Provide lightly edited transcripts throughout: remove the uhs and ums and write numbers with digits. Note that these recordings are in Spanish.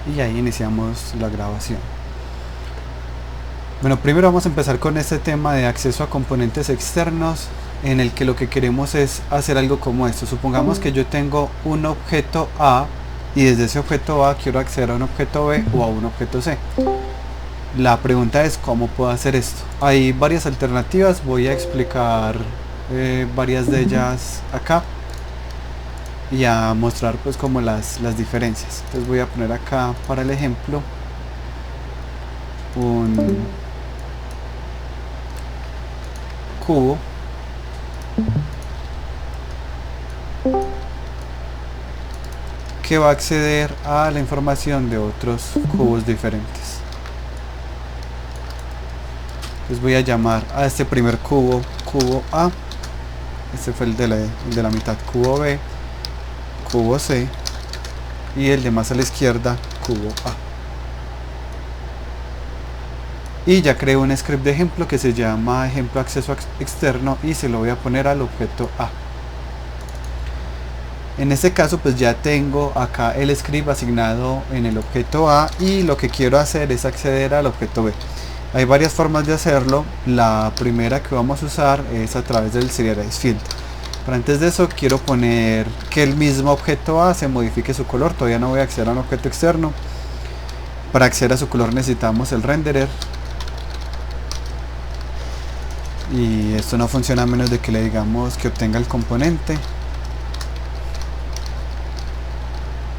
y ahí iniciamos la grabación. Bueno, primero vamos a empezar con este tema de acceso a componentes externos, en el que lo que queremos es hacer algo como esto. Supongamos que yo tengo un objeto A y desde ese objeto A quiero acceder a un objeto B o a un objeto C. La pregunta es cómo puedo hacer esto. Hay varias alternativas, voy a explicar varias de ellas acá y a mostrar pues como las diferencias. Entonces voy a poner acá para el ejemplo un cubo que va a acceder a la información de otros cubos diferentes. Entonces voy a llamar a este primer cubo cubo A, este fue el de la mitad, cubo B, cubo C, y el de más a la izquierda, cubo A. Y ya creo un script de ejemplo que se llama ejemplo acceso externo y se lo voy a poner al objeto A. En este caso pues ya tengo acá el script asignado en el objeto A y lo que quiero hacer es acceder al objeto B. Hay varias formas de hacerlo. La primera que vamos a usar es a través del serialize field. Pero antes de eso quiero poner que el mismo objeto A se modifique su color. Todavía no voy a acceder a un objeto externo. Para acceder a su color necesitamos el renderer. Y esto no funciona a menos de que le digamos que obtenga el componente.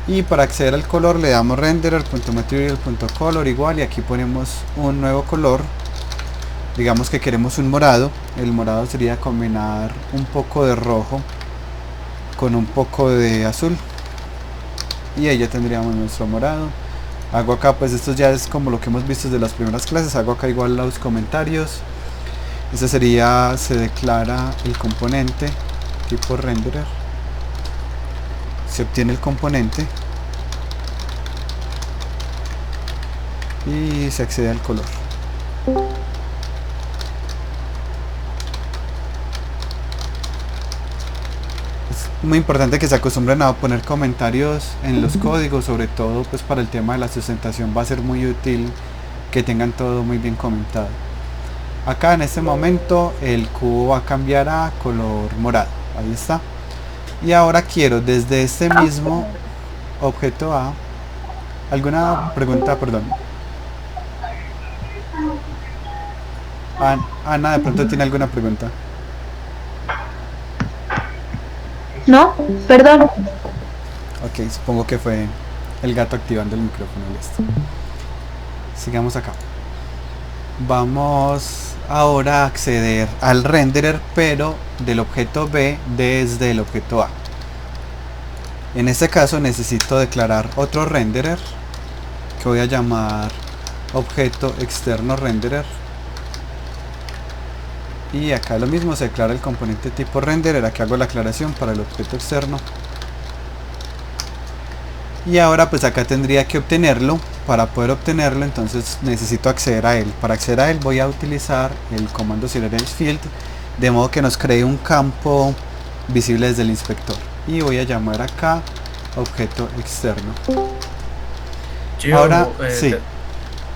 Y para acceder al color le damos renderer.material.color igual, y aquí ponemos un nuevo color. Digamos que queremos un morado. El morado sería combinar un poco de rojo con un poco de azul y ahí ya tendríamos nuestro morado. Hago acá, pues esto ya es como lo que hemos visto desde las primeras clases, hago acá igual los comentarios. Este sería, se declara el componente tipo renderer, se obtiene el componente y se accede al color. Es muy importante que se acostumbren a poner comentarios en los códigos, sobre todo pues para el tema de la sustentación va a ser muy útil que tengan todo muy bien comentado. Acá en este momento el cubo va a cambiar a color morado, ahí está. Y ahora quiero desde este mismo objeto A, ¿alguna pregunta? Perdón. Ana, de pronto tiene alguna pregunta. No, perdón. Ok, supongo que fue el gato activando el micrófono. Listo. Sigamos acá. Vamos ahora a acceder al renderer, pero del objeto B desde el objeto A. En este caso necesito declarar otro renderer que voy a llamar objeto externo renderer. Y acá lo mismo, se declara el componente tipo renderer. Aquí hago la aclaración para el objeto externo. Y ahora pues acá tendría que obtenerlo. Para poder obtenerlo entonces necesito acceder a él. Para acceder a él voy a utilizar el comando serialize field, de modo que nos cree un campo visible desde el inspector. Y voy a llamar acá objeto externo. Yo, Ahora sí, ¿qué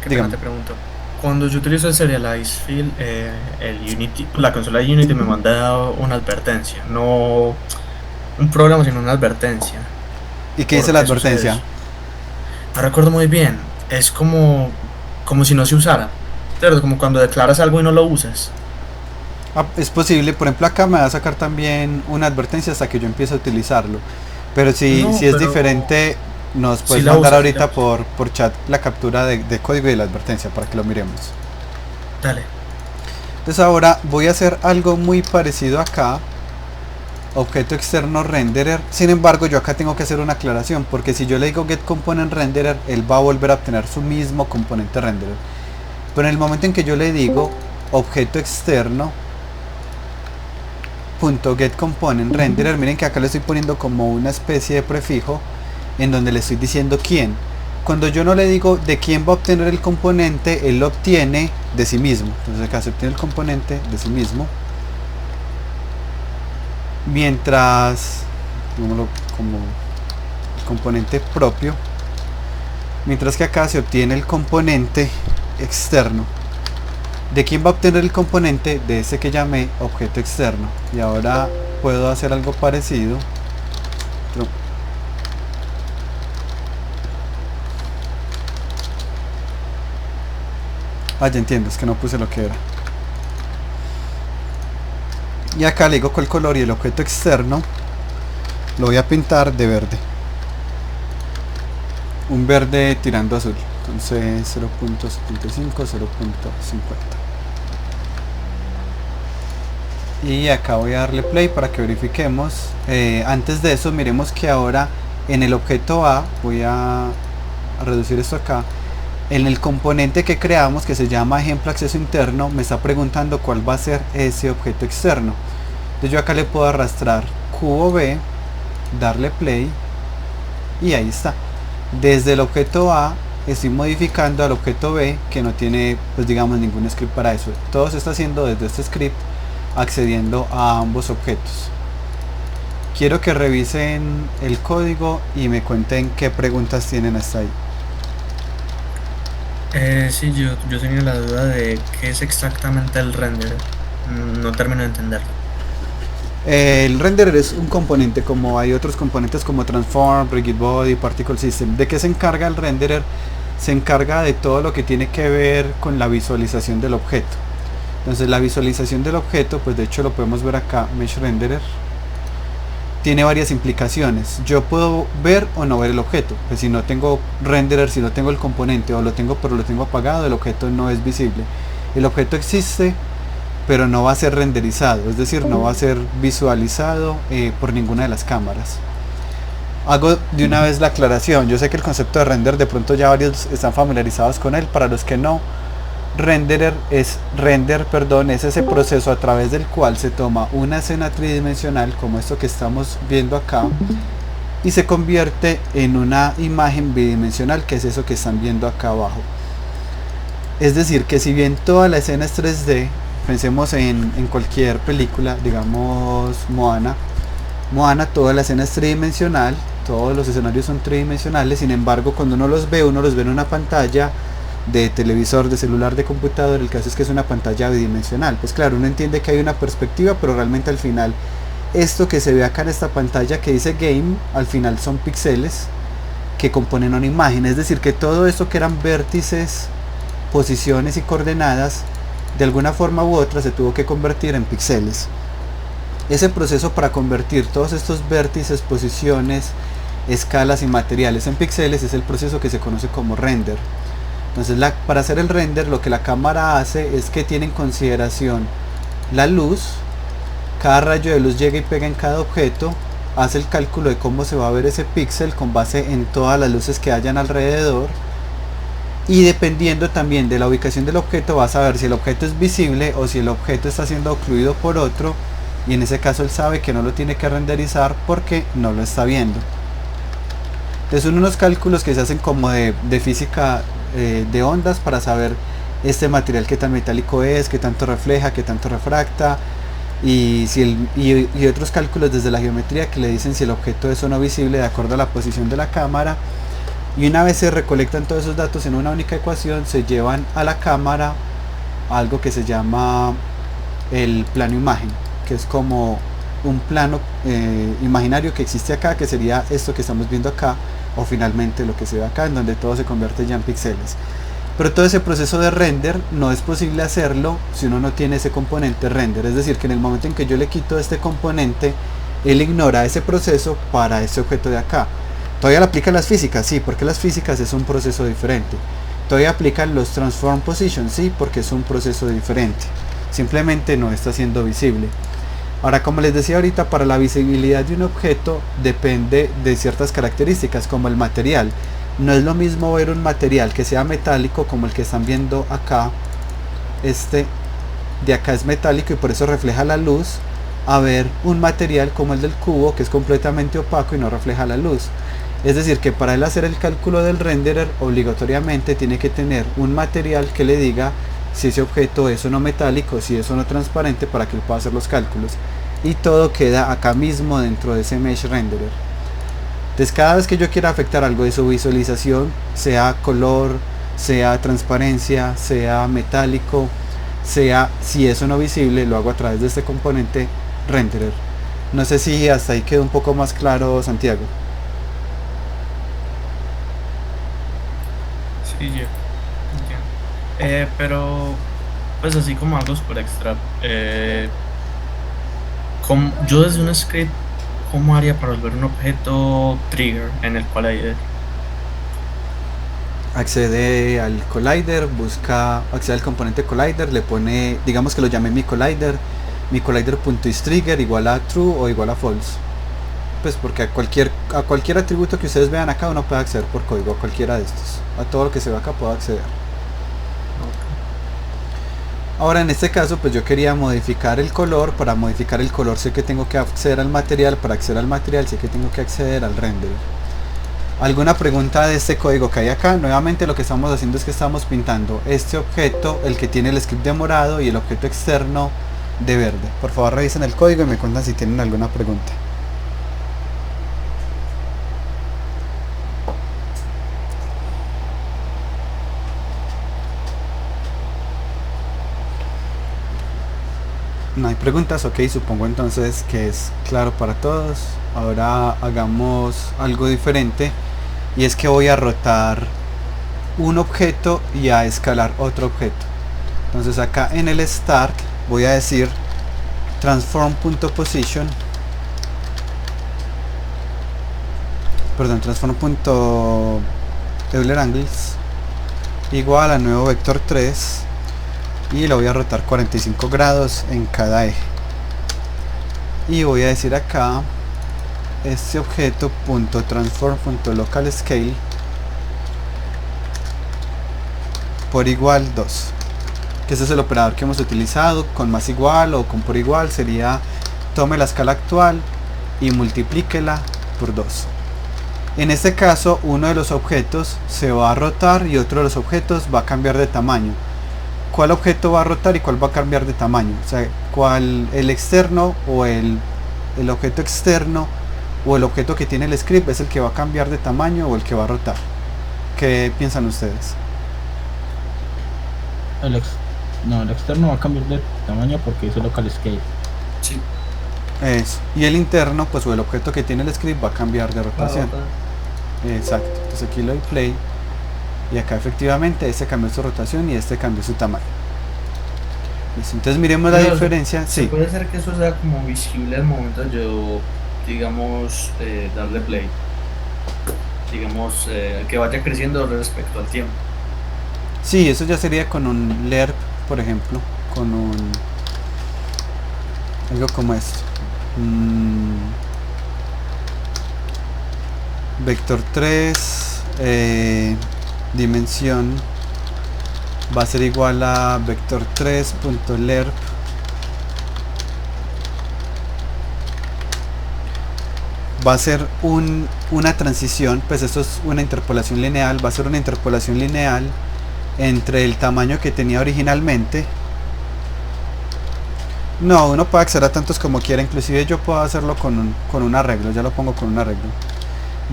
pena dígame. te pregunto? Cuando yo utilizo el serialize field, el Unity, la consola de Unity me manda una advertencia, no un programa, sino una advertencia. ¿Y qué dice ¿Por la qué sucede advertencia? eso? No recuerdo muy bien. Es como si no se usara. ¿Cierto? Como cuando declaras algo y no lo usas. Es posible, por ejemplo acá me va a sacar también una advertencia hasta que yo empiece a utilizarlo. Pero si No, es pero diferente, nos si puedes la mandar usas, si la ahorita usas. por chat la captura de código y de la advertencia para que lo miremos. Dale. Entonces ahora voy a hacer algo muy parecido acá, objeto externo renderer. Sin embargo yo acá tengo que hacer una aclaración, porque si yo le digo get component renderer, él va a volver a obtener su mismo componente renderer. Pero en el momento en que yo le digo objeto externo .get component renderer, miren que acá le estoy poniendo como una especie de prefijo en donde le estoy diciendo quién. Cuando yo no le digo de quién va a obtener el componente, él lo obtiene de sí mismo. Entonces acá se obtiene el componente de sí mismo, mientras como el componente propio, mientras que acá se obtiene el componente externo. ¿De quién va a obtener el componente? De ese que llamé objeto externo. Y ahora puedo hacer algo parecido. Ya entiendo, es que no puse lo que era. Y acá le digo con el color y el objeto externo lo voy a pintar de verde. Un verde tirando azul. Entonces 0.75, 0.50. Y acá voy a darle play para que verifiquemos. Antes de eso miremos que ahora en el objeto A, voy a reducir esto acá, en el componente que creamos que se llama ejemplo acceso interno, me está preguntando cuál va a ser ese objeto externo. Entonces yo acá le puedo arrastrar cubo B, darle play y ahí está. Desde el objeto A estoy modificando al objeto B, que no tiene, pues digamos, ningún script para eso. Todo se está haciendo desde este script, accediendo a ambos objetos. Quiero que revisen el código y me cuenten qué preguntas tienen hasta ahí. Sí, yo tenía la duda de qué es exactamente el render. No termino de entenderlo. El renderer es un componente, como hay otros componentes como Transform, Rigid Body, Particle System. ¿De qué se encarga el renderer? Se encarga de todo lo que tiene que ver con la visualización del objeto. Entonces la visualización del objeto, pues de hecho lo podemos ver acá, Mesh Renderer, tiene varias implicaciones. Yo puedo ver o no ver el objeto. Pues si no tengo renderer, si no tengo el componente o lo tengo pero lo tengo apagado, el objeto no es visible. El objeto existe, pero no va a ser renderizado, es decir, no va a ser visualizado por ninguna de las cámaras. Hago de una vez la aclaración. Yo sé que el concepto de render de pronto ya varios están familiarizados con él. Para los que no, render es ese proceso a través del cual se toma una escena tridimensional como esto que estamos viendo acá y se convierte en una imagen bidimensional, que es eso que están viendo acá abajo. Es decir, que si bien toda la escena es 3D, pensemos en cualquier película, digamos Moana, toda la escena es tridimensional, todos los escenarios son tridimensionales. Sin embargo, cuando uno los ve en una pantalla de televisor, de celular, de computador, el caso es que es una pantalla bidimensional. Pues claro, uno entiende que hay una perspectiva, pero realmente al final esto que se ve acá en esta pantalla que dice game, al final son píxeles que componen una imagen. Es decir, que todo esto que eran vértices, posiciones y coordenadas, de alguna forma u otra se tuvo que convertir en píxeles. Ese proceso para convertir todos estos vértices, posiciones, escalas y materiales en píxeles es el proceso que se conoce como render. Entonces para hacer el render, lo que la cámara hace es que tiene en consideración la luz. Cada rayo de luz llega y pega en cada objeto, hace el cálculo de cómo se va a ver ese píxel con base en todas las luces que hayan alrededor, y dependiendo también de la ubicación del objeto va a saber si el objeto es visible o si el objeto está siendo ocluido por otro, y en ese caso él sabe que no lo tiene que renderizar porque no lo está viendo. Entonces son unos cálculos que se hacen como de física de ondas para saber este material qué tan metálico es, qué tanto refleja, qué tanto refracta, y otros cálculos desde la geometría que le dicen si el objeto es o no visible de acuerdo a la posición de la cámara. Y una vez se recolectan todos esos datos en una única ecuación, se llevan a la cámara algo que se llama el plano imagen, que es como un plano imaginario que existe acá, que sería esto que estamos viendo acá, o finalmente lo que se ve acá, en donde todo se convierte ya en píxeles. Pero todo ese proceso de render no es posible hacerlo si uno no tiene ese componente render. Es decir, que en el momento en que yo le quito este componente, él ignora ese proceso para ese objeto de acá. ¿Todavía le aplican las físicas? Sí, porque las físicas es un proceso diferente. ¿Todavía aplican los transform position? Sí, porque es un proceso diferente. Simplemente no está siendo visible. Ahora, como les decía ahorita, para la visibilidad de un objeto depende de ciertas características, como el material. No es lo mismo ver un material que sea metálico, como el que están viendo acá. Este de acá es metálico y por eso refleja la luz, a ver un material como el del cubo, que es completamente opaco y no refleja la luz. Es decir, que para él hacer el cálculo del renderer, obligatoriamente tiene que tener un material que le diga si ese objeto es o no metálico, si es o no transparente, para que él pueda hacer los cálculos. Y todo queda acá mismo dentro de ese Mesh Renderer. Entonces cada vez que yo quiera afectar algo de su visualización, sea color, sea transparencia, sea metálico, sea si eso no visible, lo hago a través de este componente renderer. No sé si hasta ahí quedó un poco más claro, Santiago. Sí, yo entiendo. Pero, pues así como algo super extra, yo desde un script, ¿cómo haría para volver un objeto trigger en el collider? Accede al collider, accede al componente collider, le pone, digamos que lo llame mi collider.isTrigger igual a true o igual a false. Pues porque a cualquier atributo que ustedes vean acá uno puede acceder por código, a cualquiera de estos. A todo lo que se ve acá puedo acceder. Ahora en este caso pues yo quería modificar el color. Para modificar el color sé que tengo que acceder al material. Para acceder al material sé que tengo que acceder al render. ¿Alguna pregunta de este código que hay acá? Nuevamente lo que estamos haciendo es que estamos pintando este objeto, el que tiene el script de morado, y el objeto externo de verde. Por favor revisen el código y me cuentan si tienen alguna pregunta. No hay preguntas, ok, supongo entonces que es claro para todos. Ahora hagamos algo diferente, y es que voy a rotar un objeto y a escalar otro objeto. Entonces acá en el start voy a decir transform.position, perdón, transform.EulerAngles igual a nuevo vector 3, y lo voy a rotar 45 grados en cada eje. Y voy a decir acá este objeto .transform.localScale por igual 2, que ese es el operador que hemos utilizado. Con más igual o con por igual sería tome la escala actual y multiplíquela por 2. En este caso uno de los objetos se va a rotar y otro de los objetos va a cambiar de tamaño. ¿Cuál objeto va a rotar y cuál va a cambiar de tamaño? O sea, ¿cuál, el externo o el objeto externo o el objeto que tiene el script es el que va a cambiar de tamaño o el que va a rotar? ¿Qué piensan ustedes? El externo va a cambiar de tamaño porque es el local scale. Sí. Eso. Y el interno, pues, o el objeto que tiene el script va a cambiar de rotación. Exacto. Entonces aquí le doy play y acá efectivamente este cambió su rotación y este cambió su tamaño. Listo. Entonces miremos la diferencia. ¿Se Sí. puede hacer que eso sea como visible al momento de yo, digamos, darle play? Digamos, que vaya creciendo respecto al tiempo. Sí, eso ya sería con un lerp, por ejemplo, con un algo como esto. Vector 3, dimensión va a ser igual a vector 3.lerp va a ser una transición, pues esto es una interpolación lineal, va a ser una interpolación lineal entre el tamaño que tenía originalmente. No, uno puede acceder a tantos como quiera, inclusive yo puedo hacerlo con un arreglo, ya lo pongo con un arreglo.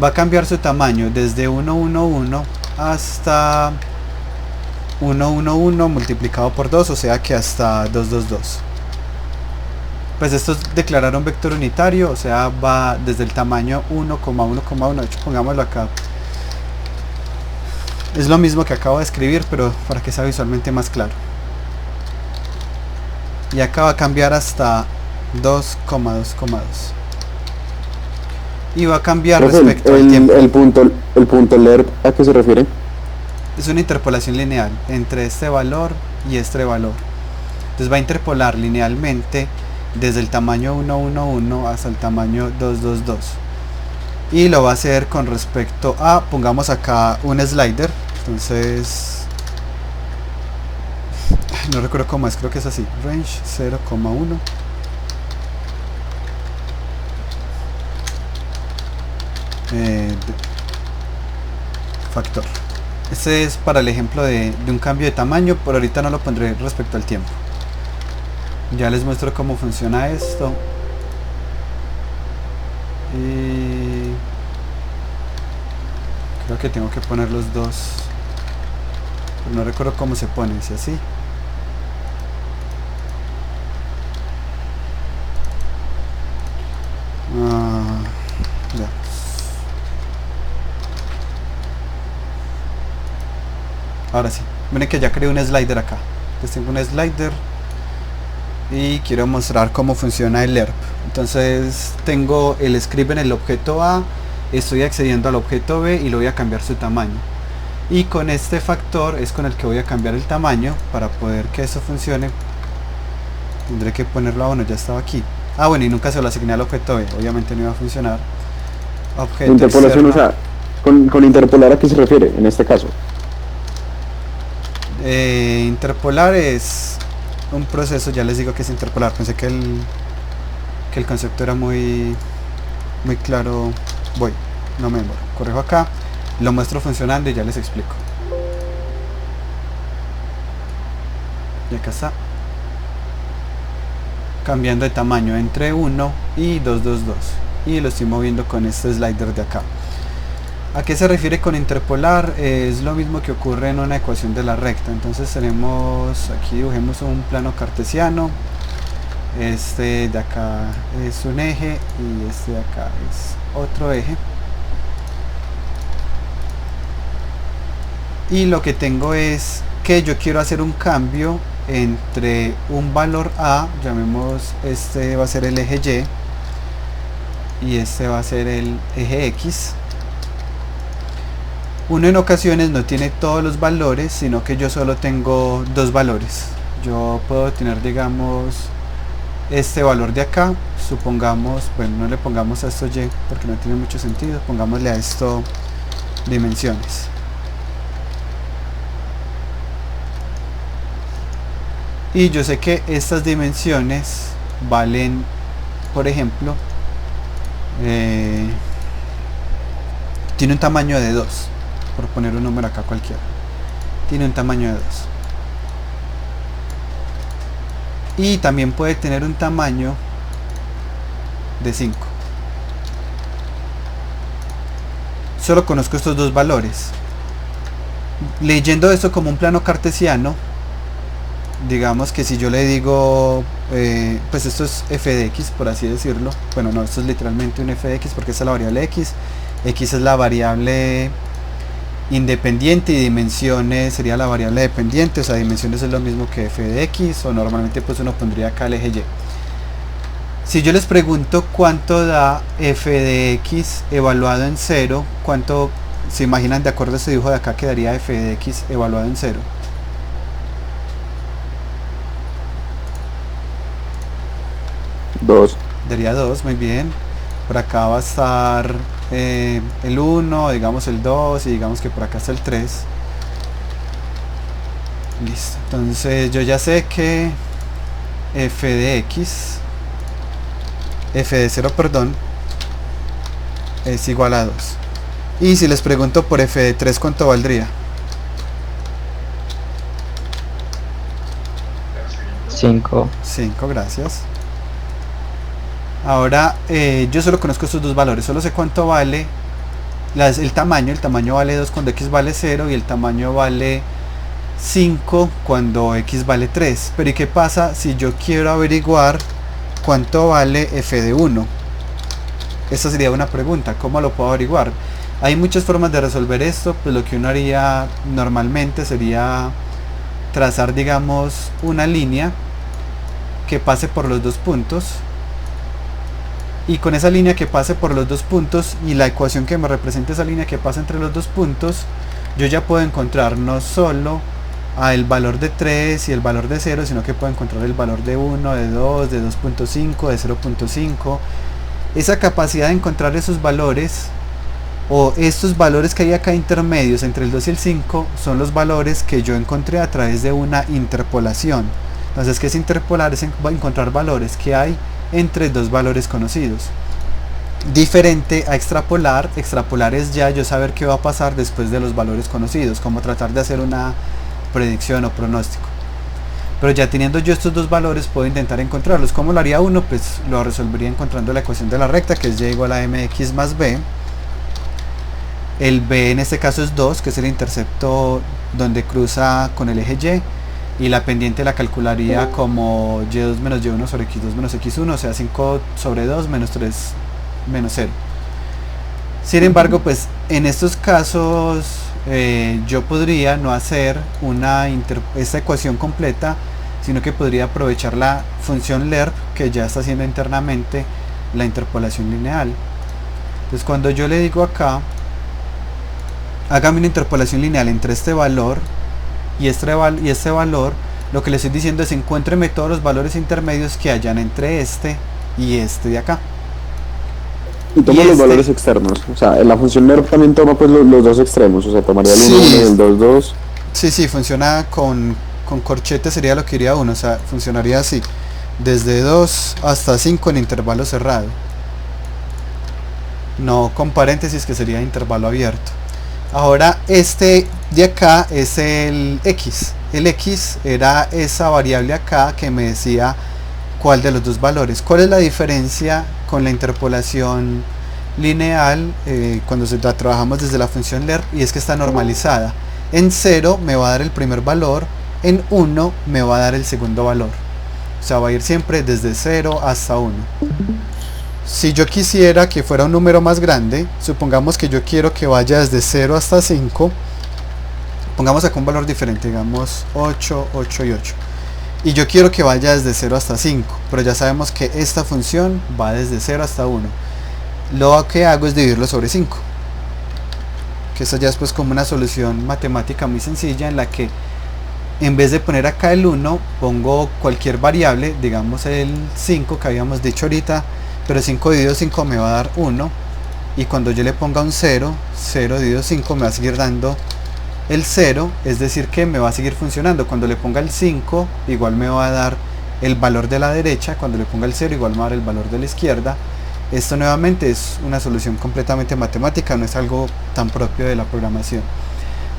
Va a cambiar su tamaño desde 111 hasta 111 multiplicado por 2, o sea que hasta 222. Pues esto es declarar un vector unitario, o sea va desde el tamaño 1,1,1, de hecho pongámoslo acá. Es lo mismo que acabo de escribir, pero para que sea visualmente más claro. Y acá va a cambiar hasta 2,2,2. Y va a cambiar respecto al tiempo. El punto lerp, ¿a qué se refiere? Es una interpolación lineal entre este valor y este valor. Entonces va a interpolar linealmente desde el tamaño 111 hasta el tamaño 222. Y lo va a hacer con respecto a, pongamos acá un slider. Entonces no recuerdo cómo es, creo que es así, range 0,1 factor. Este es para el ejemplo de un cambio de tamaño, por ahorita no lo pondré respecto al tiempo. Ya les muestro cómo funciona esto. que tengo que poner los dos, pero no recuerdo cómo se pone, si así. Ya. Ahora sí, miren que ya creé un slider acá. Entonces tengo un slider y quiero mostrar cómo funciona el ERP. Entonces tengo el script en el objeto A, estoy accediendo al objeto B y lo voy a cambiar su tamaño. Y con este factor es con el que voy a cambiar el tamaño. Para poder que eso funcione tendré que ponerlo a 1, ya estaba aquí. Ah, bueno, y nunca se lo asigné al objeto B, obviamente no iba a funcionar. Objeto Interpolación, externo. o sea, con interpolar, ¿a qué se refiere en este caso? Interpolar es un proceso, ya les digo que es interpolar. Pensé que el concepto era muy claro. No me demoro, corrijo acá, lo muestro funcionando y ya les explico. Y acá está, cambiando de tamaño entre 1 y 222, y lo estoy moviendo con este slider de acá. ¿A qué se refiere con interpolar? Es lo mismo que ocurre en una ecuación de la recta. Entonces tenemos, aquí dibujemos un plano cartesiano. Este de acá es un eje y este de acá es otro eje. Y lo que tengo es que yo quiero hacer un cambio entre un valor A, llamemos este va a ser el eje Y, y este va a ser el eje X. Uno en ocasiones no tiene todos los valores, sino que yo solo tengo dos valores. Yo puedo tener, digamos, este valor de acá, supongamos, bueno, no le pongamos a esto Y porque no tiene mucho sentido, pongámosle a esto dimensiones. Y yo sé que estas dimensiones valen, por ejemplo, tiene un tamaño de 2. Por poner un número acá cualquiera, tiene un tamaño de 2, y también puede tener un tamaño de 5. Solo conozco estos dos valores. Leyendo esto como un plano cartesiano, digamos que si yo le digo pues esto es f de x, por así decirlo. Bueno, no, esto es literalmente un f de x porque esta es la variable x es la variable independiente y dimensiones sería la variable dependiente. O sea, dimensiones es lo mismo que f de x, o normalmente pues uno pondría acá el eje y. Si yo les pregunto cuánto da f de x evaluado en 0, ¿cuánto se imaginan de acuerdo a este dibujo de acá que daría f de x evaluado en 0? Daría 2, muy bien. Por acá va a estar el 1, digamos el 2, y digamos que por acá está el 3. Listo. Entonces yo ya sé que f de 0, perdón, es igual a 2. Y si les pregunto por f de 3, ¿cuánto valdría? 5. 5, gracias. Ahora yo solo conozco estos dos valores, solo sé cuánto vale el tamaño vale 2 cuando x vale 0 y el tamaño vale 5 cuando x vale 3. Pero ¿y qué pasa si yo quiero averiguar cuánto vale f de 1? Esta sería una pregunta, ¿cómo lo puedo averiguar? Hay muchas formas de resolver esto. Pues lo que uno haría normalmente sería trazar, digamos, una línea que pase por los dos puntos, y con esa línea que pase por los dos puntos y la ecuación que me represente esa línea que pasa entre los dos puntos, yo ya puedo encontrar no solo el valor de 3 y el valor de 0, sino que puedo encontrar el valor de 1, de 2, de 2.5, de 0.5. Esa capacidad de encontrar esos valores, o estos valores que hay acá intermedios entre el 2 y el 5, son los valores que yo encontré a través de una interpolación. Entonces, ¿qué es interpolar? Es encontrar valores que hay entre dos valores conocidos. Diferente a extrapolar. Extrapolar es ya yo saber qué va a pasar después de los valores conocidos, como tratar de hacer una predicción o pronóstico. Pero ya teniendo yo estos dos valores puedo intentar encontrarlos. ¿Cómo lo haría uno? Pues lo resolvería encontrando la ecuación de la recta, que es y igual a mx más b. el b en este caso es 2, que es el intercepto donde cruza con el eje y la pendiente la calcularía como y2 menos y1 sobre x2 menos x1, o sea 5 sobre 2 menos 3 menos 0. Sin embargo, pues en estos casos yo podría no hacer esta ecuación completa, sino que podría aprovechar la función lerp que ya está haciendo internamente la interpolación lineal. Entonces cuando yo le digo acá, hágame una interpolación lineal entre este valor y este valor, lo que le estoy diciendo es encuéntreme todos los valores intermedios que hayan entre este y este de acá. Y toma los valores externos, o sea, la función lerp también toma pues los dos extremos, o sea, tomaría el 1, 1 y el 2, 2. Sí, funciona con corchete, sería lo que iría 1, o sea, funcionaría así, desde 2 hasta 5 en intervalo cerrado, no con paréntesis que sería intervalo abierto. Ahora este de acá es el x era esa variable acá que me decía cuál de los dos valores. ¿Cuál es la diferencia con la interpolación lineal cuando la trabajamos desde la función lerp? Y es que está normalizada. En 0 me va a dar el primer valor, en 1 me va a dar el segundo valor. O sea, va a ir siempre desde 0 hasta 1. Si yo quisiera que fuera un número más grande, supongamos que yo quiero que vaya desde 0 hasta 5, pongamos acá un valor diferente, digamos 8, 8 y 8. Y yo quiero que vaya desde 0 hasta 5, pero ya sabemos que esta función va desde 0 hasta 1. Lo que hago es dividirlo sobre 5. Que eso ya es pues como una solución matemática muy sencilla en la que en vez de poner acá el 1, pongo cualquier variable, digamos el 5 que habíamos dicho ahorita, pero 5 dividido 5 me va a dar 1. Y cuando yo le ponga un 0, 0 dividido 5 me va a seguir dando el 0, es decir que me va a seguir funcionando. Cuando le ponga el 5 igual me va a dar el valor de la derecha, cuando le ponga el 0 igual me va a dar el valor de la izquierda. Esto nuevamente es una solución completamente matemática, no es algo tan propio de la programación,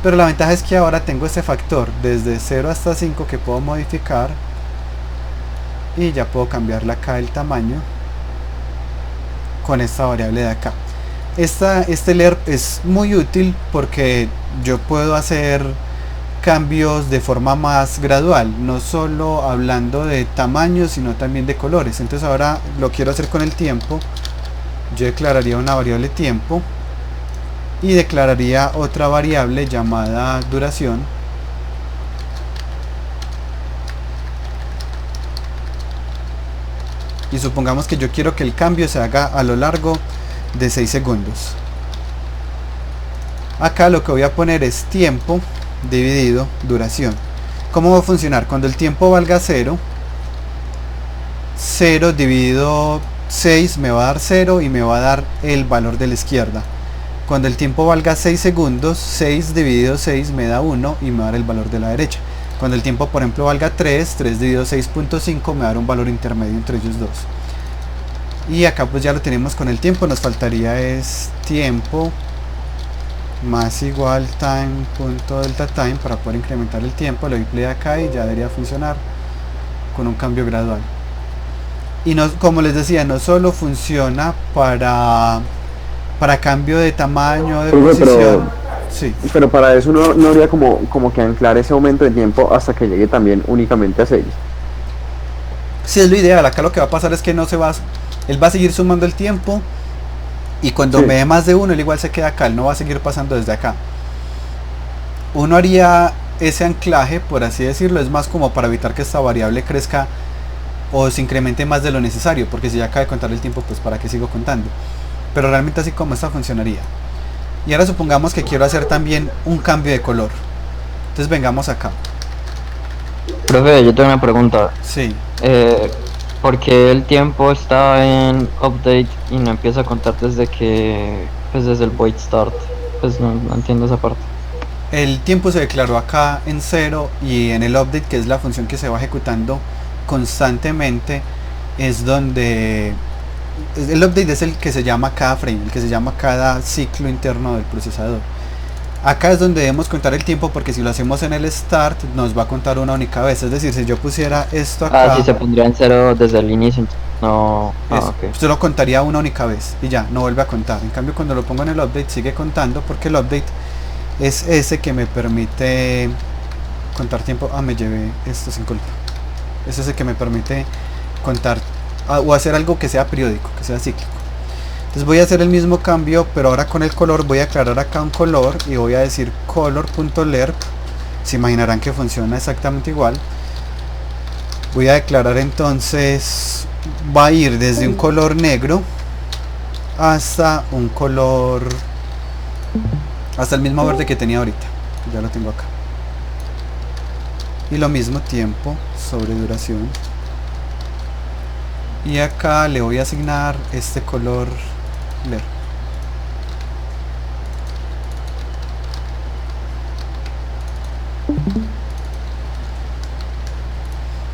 pero la ventaja es que ahora tengo este factor desde 0 hasta 5 que puedo modificar y ya puedo cambiarle acá el tamaño con esta variable de acá. Este lerp es muy útil porque yo puedo hacer cambios de forma más gradual, no solo hablando de tamaño sino también de colores. Entonces ahora lo quiero hacer con el tiempo. Yo declararía una variable tiempo y declararía otra variable llamada duración, y supongamos que yo quiero que el cambio se haga a lo largo de 6 segundos. Acá lo que voy a poner es tiempo dividido duración. ¿Cómo va a funcionar? Cuando el tiempo valga 0, 0 dividido 6 me va a dar 0 y me va a dar el valor de la izquierda. Cuando el tiempo valga 6 segundos, 6 dividido 6 me da 1 y me va a dar el valor de la derecha. Cuando el tiempo por ejemplo valga 3, 3 dividido 6.5 me va a dar un valor intermedio entre ellos dos. Y acá pues ya lo tenemos con el tiempo, nos faltaría es tiempo más igual time.delta time para poder incrementar el tiempo. Le doy play acá y ya debería funcionar con un cambio gradual. Y no, como les decía, no solo funciona para cambio de tamaño, de posición. Sí. Pero para eso no habría como que anclar ese aumento de tiempo hasta que llegue también únicamente a 6. Sí, es lo ideal. Acá lo que va a pasar es que él va a seguir sumando el tiempo, y cuando me dé más de 1 él igual se queda acá, él no va a seguir pasando desde acá. Uno haría ese anclaje, por así decirlo, es más como para evitar que esta variable crezca o se incremente más de lo necesario, porque si ya acaba de contar el tiempo, pues para qué sigo contando. Pero realmente así como esta funcionaría. Y ahora supongamos que quiero hacer también un cambio de color. Entonces vengamos acá. Profe, yo tengo una pregunta. Sí. ¿Por qué el tiempo está en update y no empieza a contar desde el void start? Pues no entiendo esa parte. El tiempo se declaró acá en 0, y en el update, que es la función que se va ejecutando constantemente, es donde el update es el que se llama cada frame, el que se llama cada ciclo interno del procesador. Acá es donde debemos contar el tiempo, porque si lo hacemos en el start nos va a contar una única vez. Es decir, si yo pusiera esto acá, sí, se pondría en 0 desde el inicio. No, ok. Solo contaría una única vez y ya, no vuelve a contar. En cambio, cuando lo pongo en el update sigue contando, porque el update es ese que me permite contar tiempo. Me llevé esto sin culpa. Es ese que me permite contar o hacer algo que sea periódico, que sea cíclico. Entonces voy a hacer el mismo cambio, pero ahora con el color. Voy a aclarar acá un color y voy a decir color.lerp. Se imaginarán que funciona exactamente igual. Voy a declarar entonces, va a ir desde un color negro hasta un color, hasta el mismo verde que tenía ahorita, ya lo tengo acá. Y lo mismo tiempo sobre duración. Y acá le voy a asignar este color ler.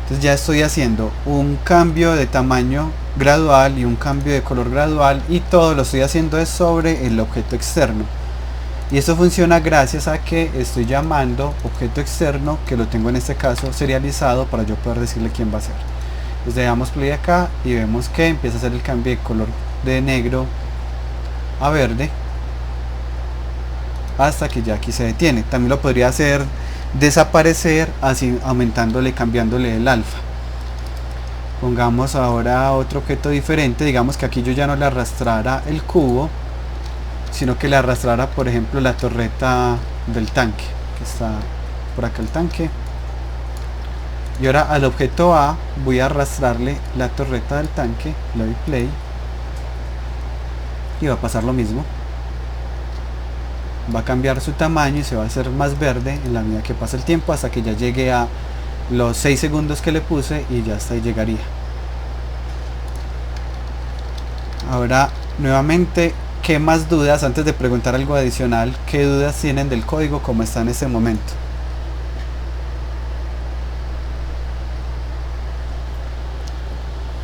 Entonces ya estoy haciendo un cambio de tamaño gradual y un cambio de color gradual, y todo lo estoy haciendo es sobre el objeto externo. Y esto funciona gracias a que estoy llamando objeto externo, que lo tengo en este caso serializado para yo poder decirle quién va a ser. Entonces le damos play acá y vemos que empieza a hacer el cambio de color de negro a verde hasta que ya aquí se detiene. También lo podría hacer desaparecer así, aumentándole, cambiándole el alfa. Pongamos ahora otro objeto diferente. Digamos que aquí yo ya no le arrastrara el cubo, sino que le arrastrara, por ejemplo, la torreta del tanque, que está por acá el tanque. Y ahora al objeto A voy a arrastrarle la torreta del tanque, le doy play y va a pasar lo mismo. Va a cambiar su tamaño y se va a hacer más verde en la medida que pasa el tiempo, hasta que ya llegue a los 6 segundos que le puse y ya hasta ahí llegaría. Ahora nuevamente, ¿qué más dudas? Antes de preguntar algo adicional, ¿qué dudas tienen del código como está en este momento?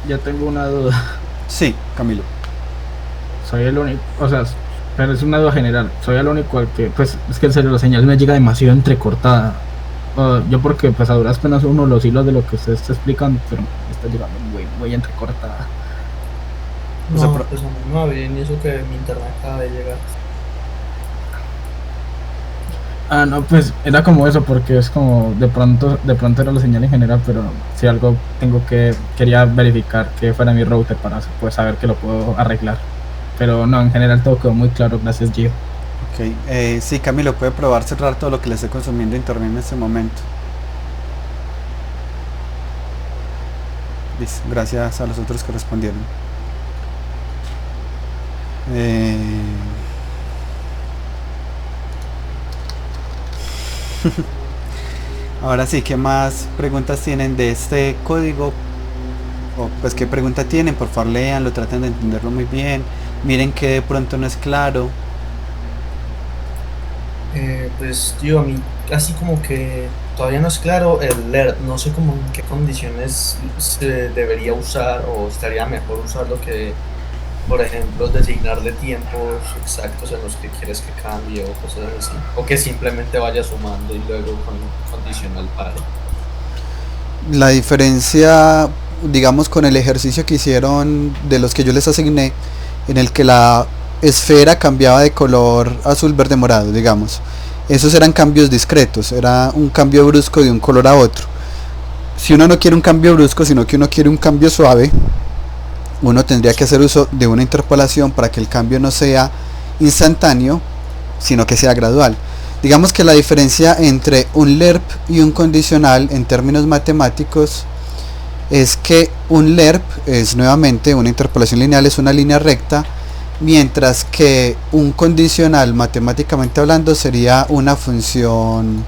Ya tengo una duda. Sí, Camilo. Soy el único, o sea, pero es una duda general. Soy el único al que, pues, es que en serio la señal me llega demasiado entrecortada. Yo porque, pues, a duras penas uno los hilos de lo que usted está explicando, pero me está llegando muy entrecortada. No, O sea, pues a mí me va bien, y eso que mi internet acaba de llegar. No, pues era como eso, porque es como de pronto era la señal en general, pero si algo quería verificar que fuera mi router para pues saber que lo puedo arreglar. Pero no, en general todo quedó muy claro, gracias Gio. Ok, sí, Camilo, puede probar cerrar todo lo que le esté consumiendo internet en este momento. Listo, gracias a los otros que respondieron. Ahora sí, ¿qué más preguntas tienen de este código? O pues qué pregunta tienen, por favor leanlo, traten de entenderlo muy bien, miren que de pronto no es claro. Pues yo a mí así como que todavía no es claro el LERP, no sé cómo en qué condiciones se debería usar, o estaría mejor usarlo que, por ejemplo, designarle tiempos exactos en los que quieres que cambie o cosas así, o que simplemente vaya sumando y luego con condicional pare. La diferencia, digamos, con el ejercicio que hicieron de los que yo les asigné, en el que la esfera cambiaba de color azul, verde, morado, digamos, esos eran cambios discretos, era un cambio brusco de un color a otro. Si uno no quiere un cambio brusco, sino que uno quiere un cambio suave, uno tendría que hacer uso de una interpolación para que el cambio no sea instantáneo, sino que sea gradual. Digamos que la diferencia entre un LERP y un condicional en términos matemáticos es que un LERP es nuevamente una interpolación lineal, es una línea recta, mientras que un condicional, matemáticamente hablando, sería una función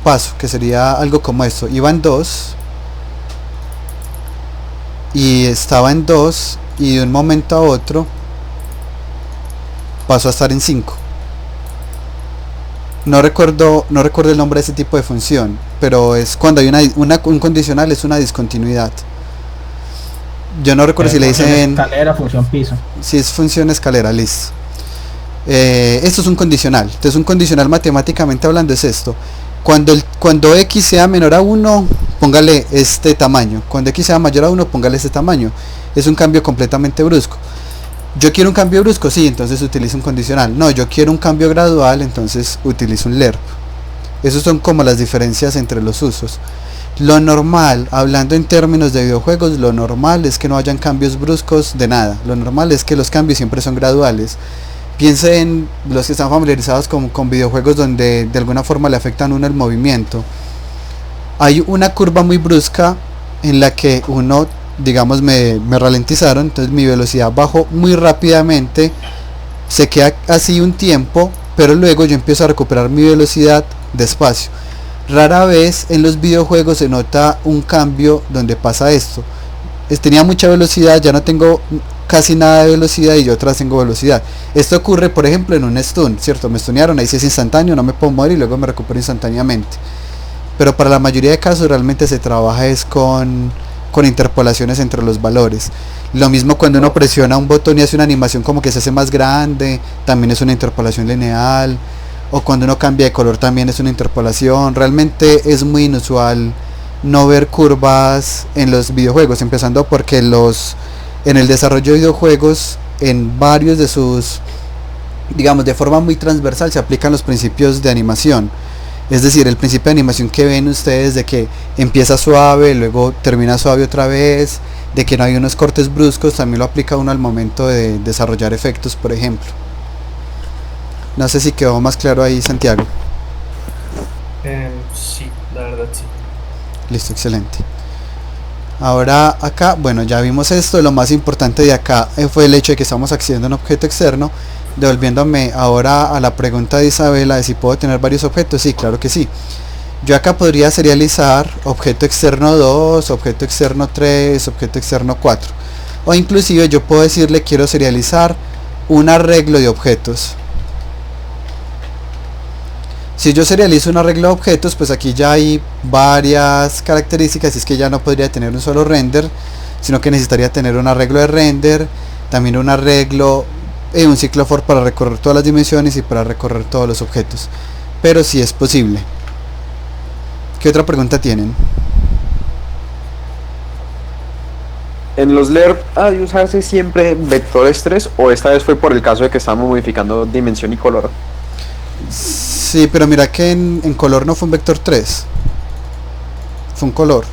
paso, que sería algo como esto: iba en 2 y estaba en 2 y de un momento a otro pasó a estar en 5. No recuerdo el nombre de ese tipo de función, pero es cuando hay un condicional, es una discontinuidad. Yo no recuerdo si le dicen escalera, función piso. Si es función escalera, listo. Esto es un condicional. Entonces un condicional matemáticamente hablando es esto: cuando x sea menor a 1, póngale este tamaño, cuando X sea mayor a 1 póngale este tamaño. Es un cambio completamente brusco. Yo quiero un cambio brusco, sí, entonces utilizo un condicional. No, yo quiero un cambio gradual, entonces utilizo un lerp. Esos son como las diferencias entre los usos. Lo normal, hablando en términos de videojuegos, lo normal es que no hayan cambios bruscos de nada. Lo normal es que los cambios siempre son graduales. Piensen en los que están familiarizados con videojuegos donde de alguna forma le afectan a uno el movimiento. Hay una curva muy brusca en la que uno, digamos, me ralentizaron, entonces mi velocidad bajó muy rápidamente, se queda así un tiempo, pero luego yo empiezo a recuperar mi velocidad despacio. Rara vez en los videojuegos se nota un cambio donde pasa esto. Tenía mucha velocidad, ya no tengo casi nada de velocidad y yo atrás tengo velocidad. Esto ocurre por ejemplo en un stun, ¿cierto? Me stunearon, ahí sí es instantáneo, no me puedo mover y luego me recupero instantáneamente. Pero para la mayoría de casos realmente se trabaja es con interpolaciones entre los valores. Lo mismo cuando uno presiona un botón y hace una animación como que se hace más grande, también es una interpolación lineal. O cuando uno cambia de color también es una interpolación. Realmente es muy inusual no ver curvas en los videojuegos, empezando porque en el desarrollo de videojuegos, en varios de sus, digamos, de forma muy transversal se aplican los principios de animación. Es decir, el principio de animación que ven ustedes de que empieza suave, luego termina suave otra vez, de que no hay unos cortes bruscos, también lo aplica uno al momento de desarrollar efectos, por ejemplo. No sé si quedó más claro ahí, Santiago. Sí, la verdad sí. Listo, excelente. Ahora acá, bueno, ya vimos esto. Lo más importante de acá fue el hecho de que estamos accediendo a un objeto externo. Devolviéndome ahora a la pregunta de Isabela de si puedo tener varios objetos. Sí, claro que sí. Yo acá podría serializar objeto externo 2, objeto externo 3, objeto externo 4. O inclusive yo puedo decirle quiero serializar un arreglo de objetos. Si yo serializo un arreglo de objetos, pues aquí ya hay varias características. Y es que ya no podría tener un solo render, sino que necesitaría tener un arreglo de render, también un arreglo, un ciclo for para recorrer todas las dimensiones y para recorrer todos los objetos. Pero sí es posible. ¿Qué otra pregunta tienen? En los LERP, ¿hay usarse siempre vectores 3 o esta vez fue por el caso de que estábamos modificando dimensión y color? Sí, pero mira que en color no fue un vector 3, fue un color.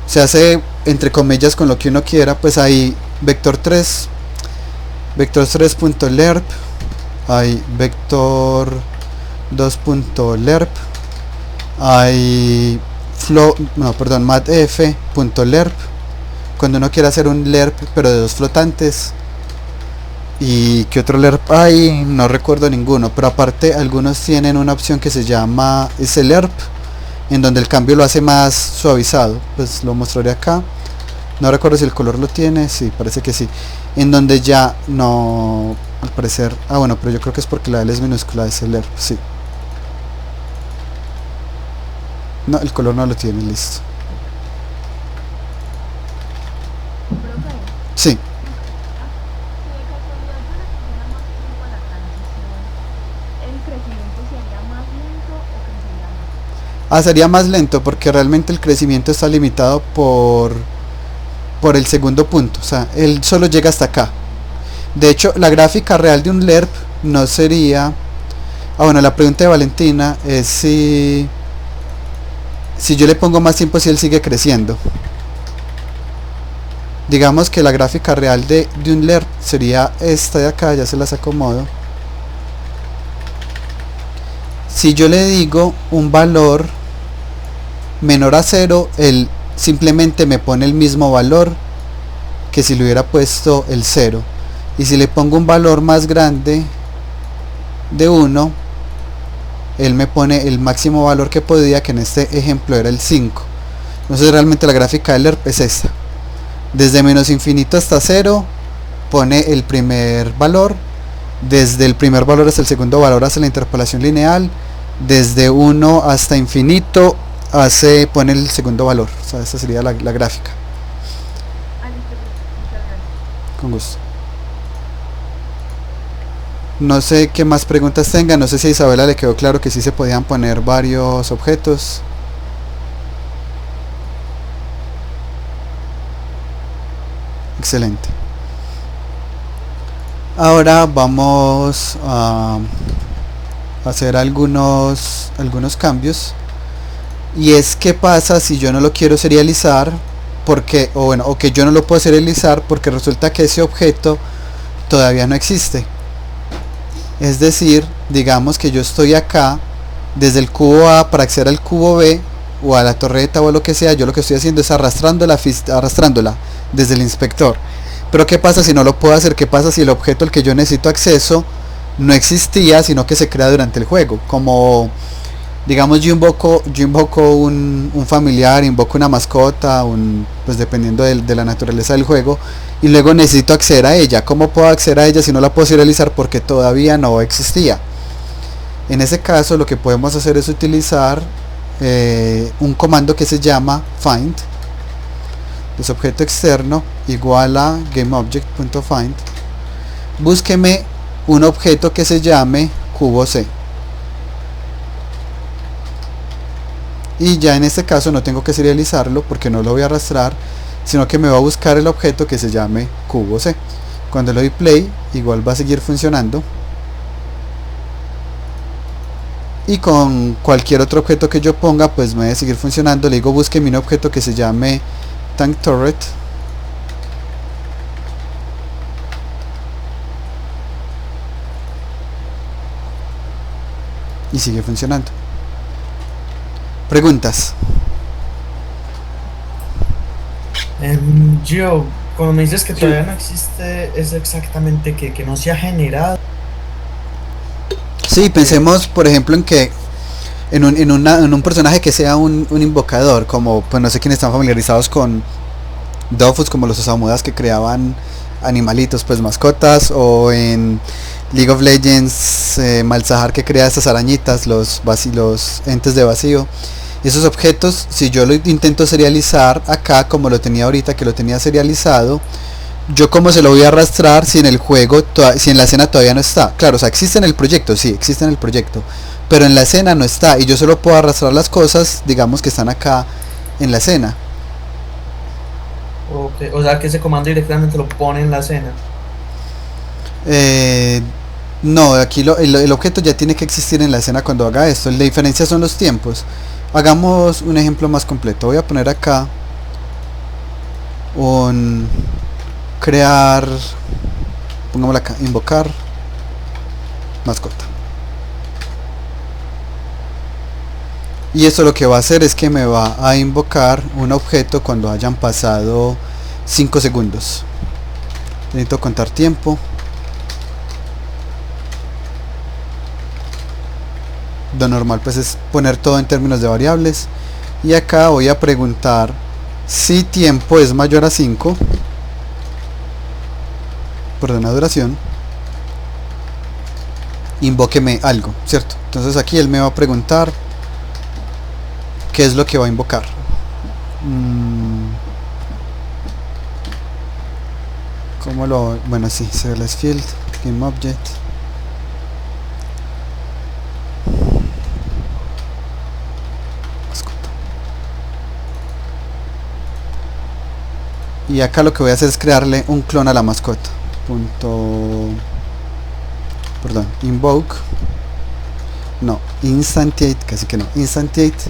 Se hace entre comillas con lo que uno quiera, pues hay vector 3, vector 3.lerp, hay vector 2.lerp, hay mathf.lerp, cuando uno quiere hacer un lerp pero de dos flotantes. ¿Y qué otro lerp hay? No recuerdo ninguno, pero aparte algunos tienen una opción que se llama SLERP, en donde el cambio lo hace más suavizado. Pues lo mostraré acá. No recuerdo si el color lo tiene, sí, parece que sí. En donde ya no, al parecer, bueno, pero yo creo que es porque la L es minúscula, SLERP, sí. No, el color no lo tiene, listo. Sí. Sería más lento porque realmente el crecimiento está limitado por el segundo punto, o sea, él solo llega hasta acá. De hecho, la gráfica real de un LERP no sería... bueno, la pregunta de Valentina es si yo le pongo más tiempo, si él sigue creciendo. Digamos que la gráfica real de un LERP sería esta de acá, ya se las acomodo. Si yo le digo un valor menor a 0, él simplemente me pone el mismo valor que si le hubiera puesto el 0. Y si le pongo un valor más grande de 1, él me pone el máximo valor que podía, que en este ejemplo era el 5. Entonces realmente la gráfica del LERP es esta. Desde menos infinito hasta 0 pone el primer valor, desde el primer valor hasta el segundo valor hace la interpolación lineal, desde 1 hasta infinito pone el segundo valor. O sea, esa sería la gráfica. Con gusto. No sé qué más preguntas tengan. No sé si a Isabela le quedó claro que sí se podían poner varios objetos. Excelente. Ahora vamos a hacer algunos cambios. Y es qué pasa si yo no lo quiero serializar, porque, o que yo no lo puedo serializar porque resulta que ese objeto todavía no existe. Es decir, digamos que yo estoy acá desde el cubo A para acceder al cubo B o a la torreta o lo que sea. Yo lo que estoy haciendo es arrastrándola desde el inspector. Pero qué pasa si no lo puedo hacer, qué pasa si el objeto al que yo necesito acceso no existía, sino que se crea durante el juego. Como digamos yo invoco un familiar, invoco una mascota, pues dependiendo de la naturaleza del juego, y luego necesito acceder a ella. ¿Cómo puedo acceder a ella si no la puedo serializar porque todavía no existía? En ese caso lo que podemos hacer es utilizar un comando que se llama find. Es objeto externo igual a GameObject.find. Búsqueme un objeto que se llame cubo C. Y ya en este caso no tengo que serializarlo porque no lo voy a arrastrar, sino que me va a buscar el objeto que se llame cubo C. Cuando le doy play, igual va a seguir funcionando. Y con cualquier otro objeto que yo ponga, pues me va a seguir funcionando. Le digo búsqueme un objeto que se llame Tank Turret. Y sigue funcionando. Preguntas. Yo, cuando me dices que todavía no existe, es exactamente que no se ha generado. Sí, pensemos por ejemplo en que en un personaje que sea un invocador, como pues no sé quiénes están familiarizados con Dofus, como los osamudas que creaban animalitos, pues mascotas, o en League of Legends Malzahar que crea estas arañitas, los entes de vacío. Esos objetos, si yo lo intento serializar acá como lo tenía ahorita, que lo tenía serializado, yo cómo se lo voy a arrastrar si en el juego, si en la escena todavía no está. Claro, o sea, existe en el proyecto, sí, existe en el proyecto, pero en la escena no está, y yo solo puedo arrastrar las cosas, digamos que están acá en la escena. Okay. O sea que ese comando directamente lo pone en la escena. No, aquí el objeto ya tiene que existir en la escena cuando haga esto. La diferencia son los tiempos. Hagamos un ejemplo más completo. Voy a poner acá un crear, pongámoslo acá, invocar mascota. Y esto lo que va a hacer es que me va a invocar un objeto cuando hayan pasado 5 segundos. Necesito contar tiempo. Lo normal pues es poner todo en términos de variables. Y acá voy a preguntar si tiempo es mayor a 5. Perdón, la duración. Invóqueme algo, ¿cierto? Entonces aquí él me va a preguntar qué es lo que va a invocar. ¿Cómo lo...? Bueno, sí, serverless field, game object. Y acá lo que voy a hacer es crearle un clon a la mascota. Invoke. No, instantiate, casi que no. Instantiate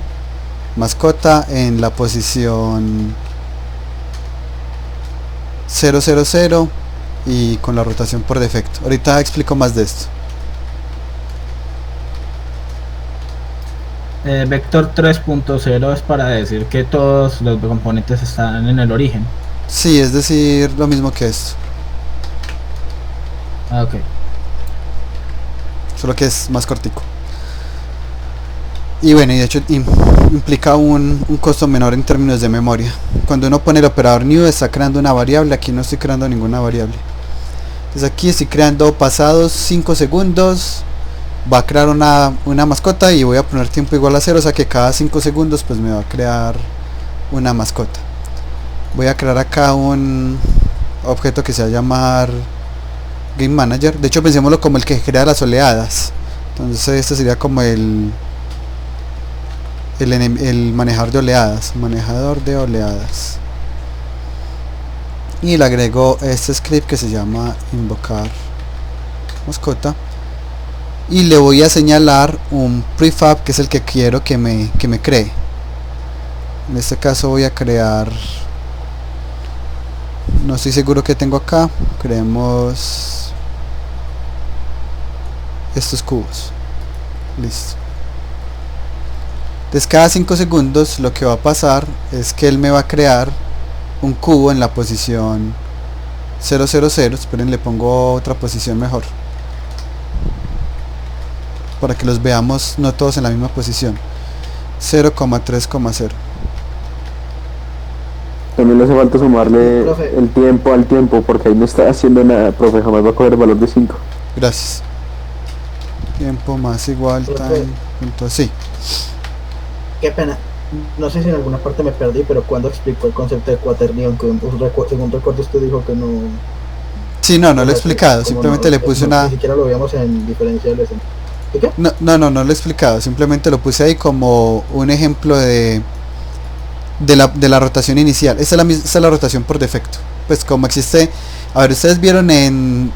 mascota en la posición 000 y con la rotación por defecto. Ahorita explico más de esto. Vector 3.0 es para decir que todos los componentes están en el origen. Sí, es decir, lo mismo que esto. Ah, ok. Solo que es más cortico. Y bueno, y de hecho implica un costo menor en términos de memoria. Cuando uno pone el operador new está creando una variable, aquí no estoy creando ninguna variable. Entonces aquí estoy creando pasados 5 segundos, va a crear una mascota y voy a poner tiempo igual a 0, o sea que cada 5 segundos pues me va a crear una mascota. Voy a crear acá un objeto que se va a llamar Game Manager. De hecho pensémoslo como el que crea las oleadas. Entonces este sería como el manejador de oleadas. y le agrego este script que se llama invocar mascota, y le voy a señalar un prefab que es el que quiero que me cree. En este caso voy a crear, no estoy seguro que tengo acá, creemos estos cubos. Listo. Entonces cada 5 segundos lo que va a pasar es que él me va a crear un cubo en la posición 000. Esperen, le pongo otra posición mejor para que los veamos no todos en la misma posición. 0,3,0. También le hace falta sumarle Profe. el tiempo al tiempo, porque ahí no está haciendo nada, profe, jamás va a coger el valor de 5. Gracias. Tiempo más igual Profe. time punto, sí. Qué pena. No sé si en alguna parte me perdí, pero cuando explicó el concepto de cuaternión, que según recuerdo usted dijo que no... Sí, no lo he explicado, como simplemente no- le puse no, una... Ni siquiera lo veíamos en diferenciales. ¿Y qué? No lo he explicado, simplemente lo puse ahí como un ejemplo de la rotación inicial. Esta es la rotación por defecto. Pues como existe, a ver, ustedes vieron en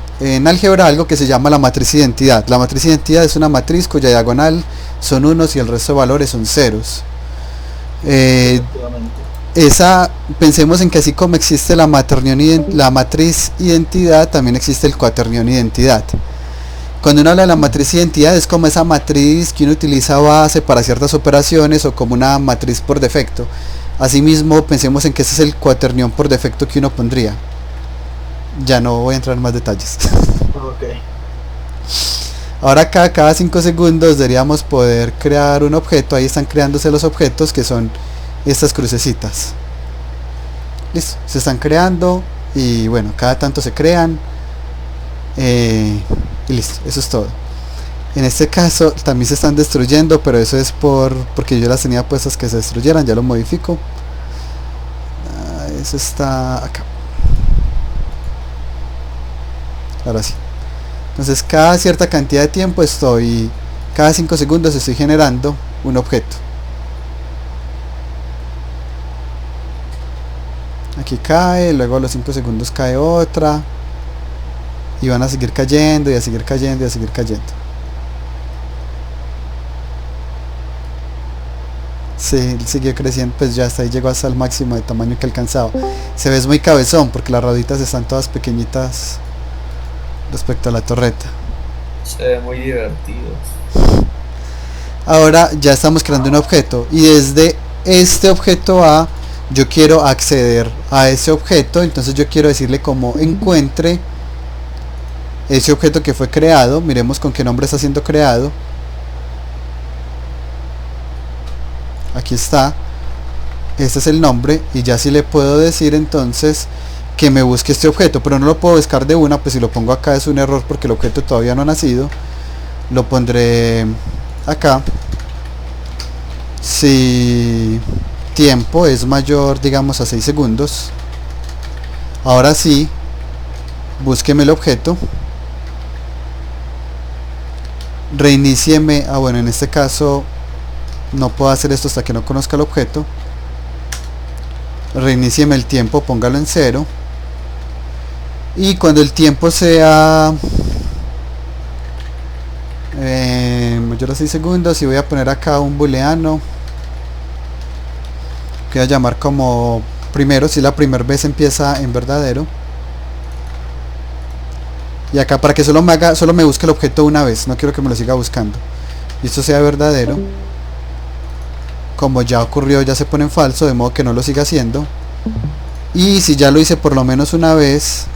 álgebra algo que se llama la matriz identidad. La matriz identidad es una matriz cuya diagonal son unos y el resto de valores son ceros. Efectivamente. Pensemos en que así como existe la matriz identidad, también existe el cuaternión identidad. Cuando uno habla de la matriz identidad es como esa matriz que uno utiliza base para ciertas operaciones o como una matriz por defecto. Asimismo, pensemos en que ese es el cuaternión por defecto que uno pondría. Ya no voy a entrar en más detalles. Ok. Ahora cada 5 segundos deberíamos poder crear un objeto. Ahí están creándose los objetos que son estas crucecitas. Listo, se están creando y bueno, cada tanto se crean. Y listo, eso es todo. En este caso también se están destruyendo, pero eso es porque yo las tenía puestas que se destruyeran. Ya lo modifico. Eso está acá. Ahora sí. Entonces cada cierta cantidad de tiempo cada 5 segundos estoy generando un objeto. Aquí cae, luego a los 5 segundos cae otra. Y van a seguir cayendo y a seguir cayendo y a seguir cayendo. Sí, siguió creciendo, pues ya hasta ahí llegó hasta el máximo de tamaño que alcanzaba. Se ve muy cabezón porque las rueditas están todas pequeñitas respecto a la torreta. Se ve muy divertido. Ahora ya estamos creando un objeto y desde este objeto A yo quiero acceder a ese objeto. Entonces yo quiero decirle como encuentre ese objeto que fue creado. Miremos con qué nombre está siendo creado. Aquí está, este es el nombre y ya sí le puedo decir entonces que me busque este objeto, pero no lo puedo buscar de una, pues si lo pongo acá es un error porque el objeto todavía no ha nacido. Lo pondré acá. Si tiempo es mayor, digamos, a 6 segundos, ahora sí, búsqueme el objeto, reinícieme. Bueno, en este caso no puedo hacer esto hasta que no conozca el objeto. Reinícieme el tiempo, póngalo en 0. Y cuando el tiempo sea mayor a 6 segundos, y voy a poner acá un booleano que voy a llamar como primero, si la primera vez empieza en verdadero. Y acá para que solo me busque el objeto una vez, no quiero que me lo siga buscando. Y esto sea verdadero. Como ya ocurrió, ya se pone en falso, de modo que no lo siga haciendo. Y si ya lo hice por lo menos una vez,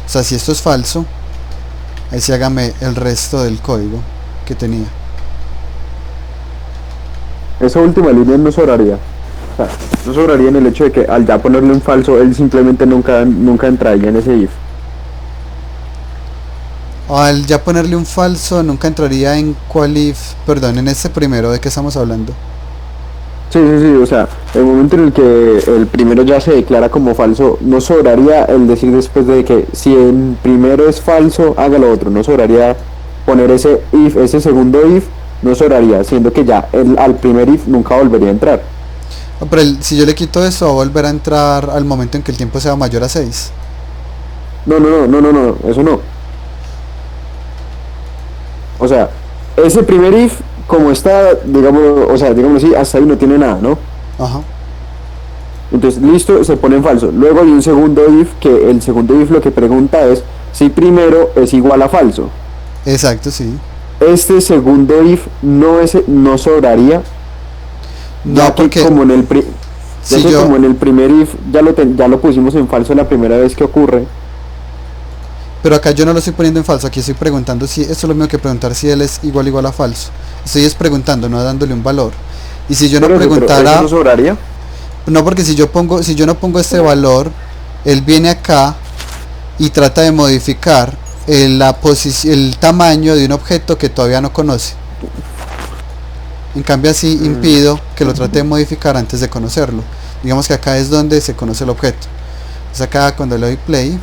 o sea, si esto es falso, ahí sí hágame el resto del código que tenía. Esa última línea no sobraría. O sea, no sobraría en el hecho de que al ya ponerle un falso, él simplemente nunca entraría en ese if. Al ya ponerle un falso, nunca entraría en cuál if, perdón, en este primero, ¿de qué estamos hablando? Sí, o sea, el momento en el que el primero ya se declara como falso, no sobraría el decir después de que si el primero es falso, haga lo otro. No sobraría poner ese if, ese segundo if, no sobraría, siendo que ya al primer if nunca volvería a entrar. No, pero si yo le quito eso, va a volver a entrar al momento en que el tiempo sea mayor a 6. No, eso no. O sea, ese primer if, como está, digamos así, hasta ahí no tiene nada, ¿no? Ajá. Entonces, listo, se pone en falso. Luego hay un segundo if, que el segundo if lo que pregunta es si primero es igual a falso. Exacto, sí. Este segundo if no sobraría, No, ya que porque como en el si yo, como en el primer if ya lo pusimos en falso la primera vez que ocurre. pero acá yo no lo estoy poniendo en falso, aquí estoy preguntando si, esto es lo mismo que preguntar si él es igual a falso. Estoy preguntando, no dándole un valor. Y si yo no Pero preguntara, ¿eso no sobraría? no, porque si yo no pongo este valor, él viene acá y trata de modificar el tamaño de un objeto que todavía no conoce. En cambio así impido que lo trate de modificar antes de conocerlo. Digamos que acá es donde se conoce el objeto. Entonces acá cuando le doy play,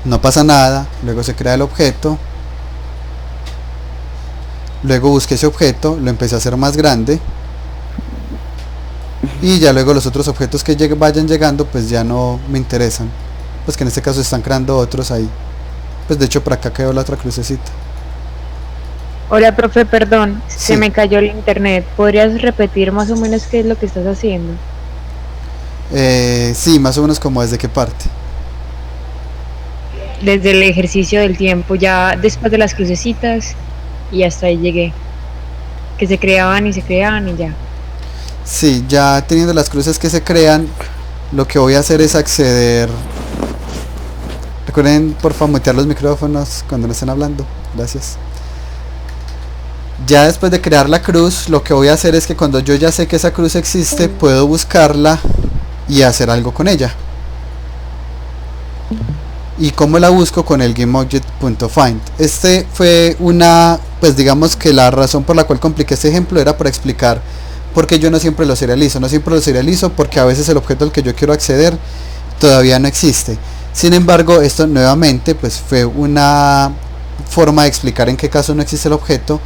no pasa nada, luego se crea el objeto, luego busqué ese objeto, lo empecé a hacer más grande y ya luego los otros objetos que vayan llegando pues ya no me interesan, pues que en este caso están creando otros ahí. Pues de hecho por acá quedó la otra crucecita. Hola, profe, perdón, Sí. se me cayó el internet. ¿Podrías repetir más o menos qué es lo que estás haciendo? Sí, más o menos como desde qué parte. Desde el ejercicio del tiempo, ya después de las crucecitas y hasta ahí llegué. Que se creaban y ya. Sí, ya teniendo las cruces que se crean, lo que voy a hacer es acceder. Recuerden por favor mutear los micrófonos cuando no estén hablando. Gracias. Ya después de crear la cruz, lo que voy a hacer es que cuando yo ya sé que esa cruz existe, puedo buscarla y hacer algo con ella. ¿Y cómo la busco? Con el GameObject.find. Este fue pues digamos que la razón por la cual compliqué este ejemplo era para explicar por qué yo no siempre lo serializo. No siempre lo serializo porque a veces el objeto al que yo quiero acceder todavía no existe. Sin embargo, esto nuevamente pues fue una forma de explicar en qué caso no existe el objeto.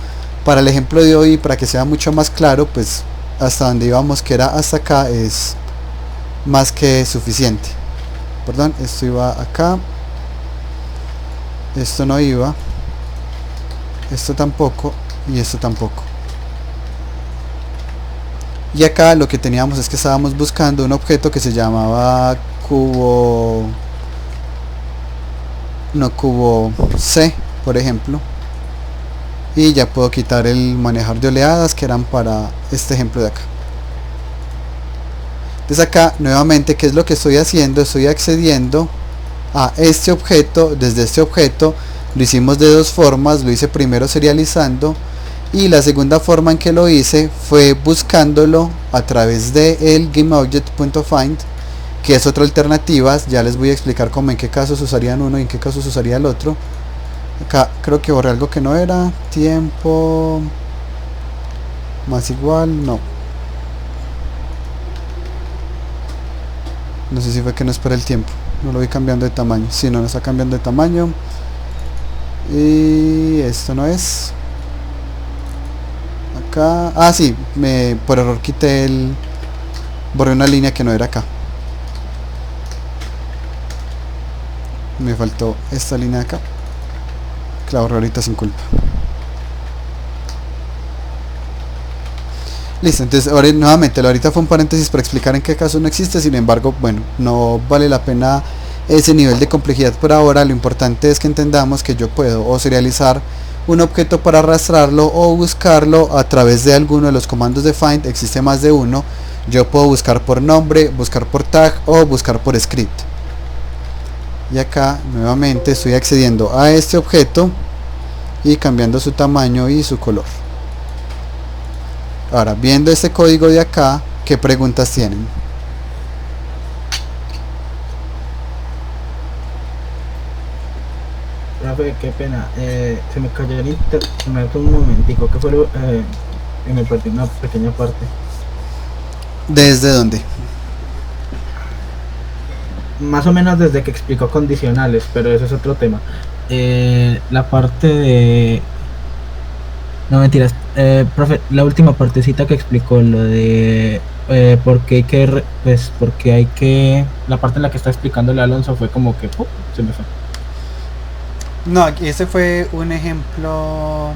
Para el ejemplo de hoy, para que sea mucho más claro, pues hasta donde íbamos, que era hasta acá, es más que suficiente. Perdón, esto iba acá, esto no iba, esto tampoco y esto tampoco. Y acá lo que teníamos es que estábamos buscando un objeto que se llamaba cubo C, por ejemplo. Y ya puedo quitar el manejar de oleadas que eran para este ejemplo de acá. Entonces acá nuevamente, ¿qué es lo que estoy haciendo? Estoy accediendo a este objeto. Desde este objeto lo hicimos de dos formas. Lo hice primero serializando y la segunda forma en que lo hice fue buscándolo a través de el GameObject.find, que es otra alternativa. Ya les voy a explicar cómo, en qué casos usarían uno y en qué casos usaría el otro. Acá creo que borré algo que no era. Tiempo más igual, no sé si fue que no espera el tiempo, no lo voy cambiando de tamaño. Si no está cambiando de tamaño. Y esto no es acá. Sí, por error quité borré una línea que no era acá. Me faltó esta línea de acá, la borré ahorita sin culpa. Listo, entonces ahora nuevamente, ahorita fue un paréntesis para explicar en qué caso no existe. Sin embargo, bueno, no vale la pena ese nivel de complejidad por ahora. Lo importante es que entendamos que yo puedo o serializar un objeto para arrastrarlo o buscarlo a través de alguno de los comandos de find. Existe más de uno. Yo puedo buscar por nombre, buscar por tag o buscar por script. Y acá nuevamente estoy accediendo a este objeto y cambiando su tamaño y su color. Ahora, viendo este código de acá, ¿qué preguntas tienen? Profe, qué pena, se me cayó el internet un momentico, que fue me perdí una pequeña parte. ¿Desde dónde? Más o menos desde que explicó condicionales, pero eso es otro tema. La parte de No, mentiras. Profe, la última partecita que explicó, lo de porque hay que, pues, porque hay que... La parte en la que está explicándole a Alonso fue como que, ¡pum!, se me fue. No, ese fue un ejemplo.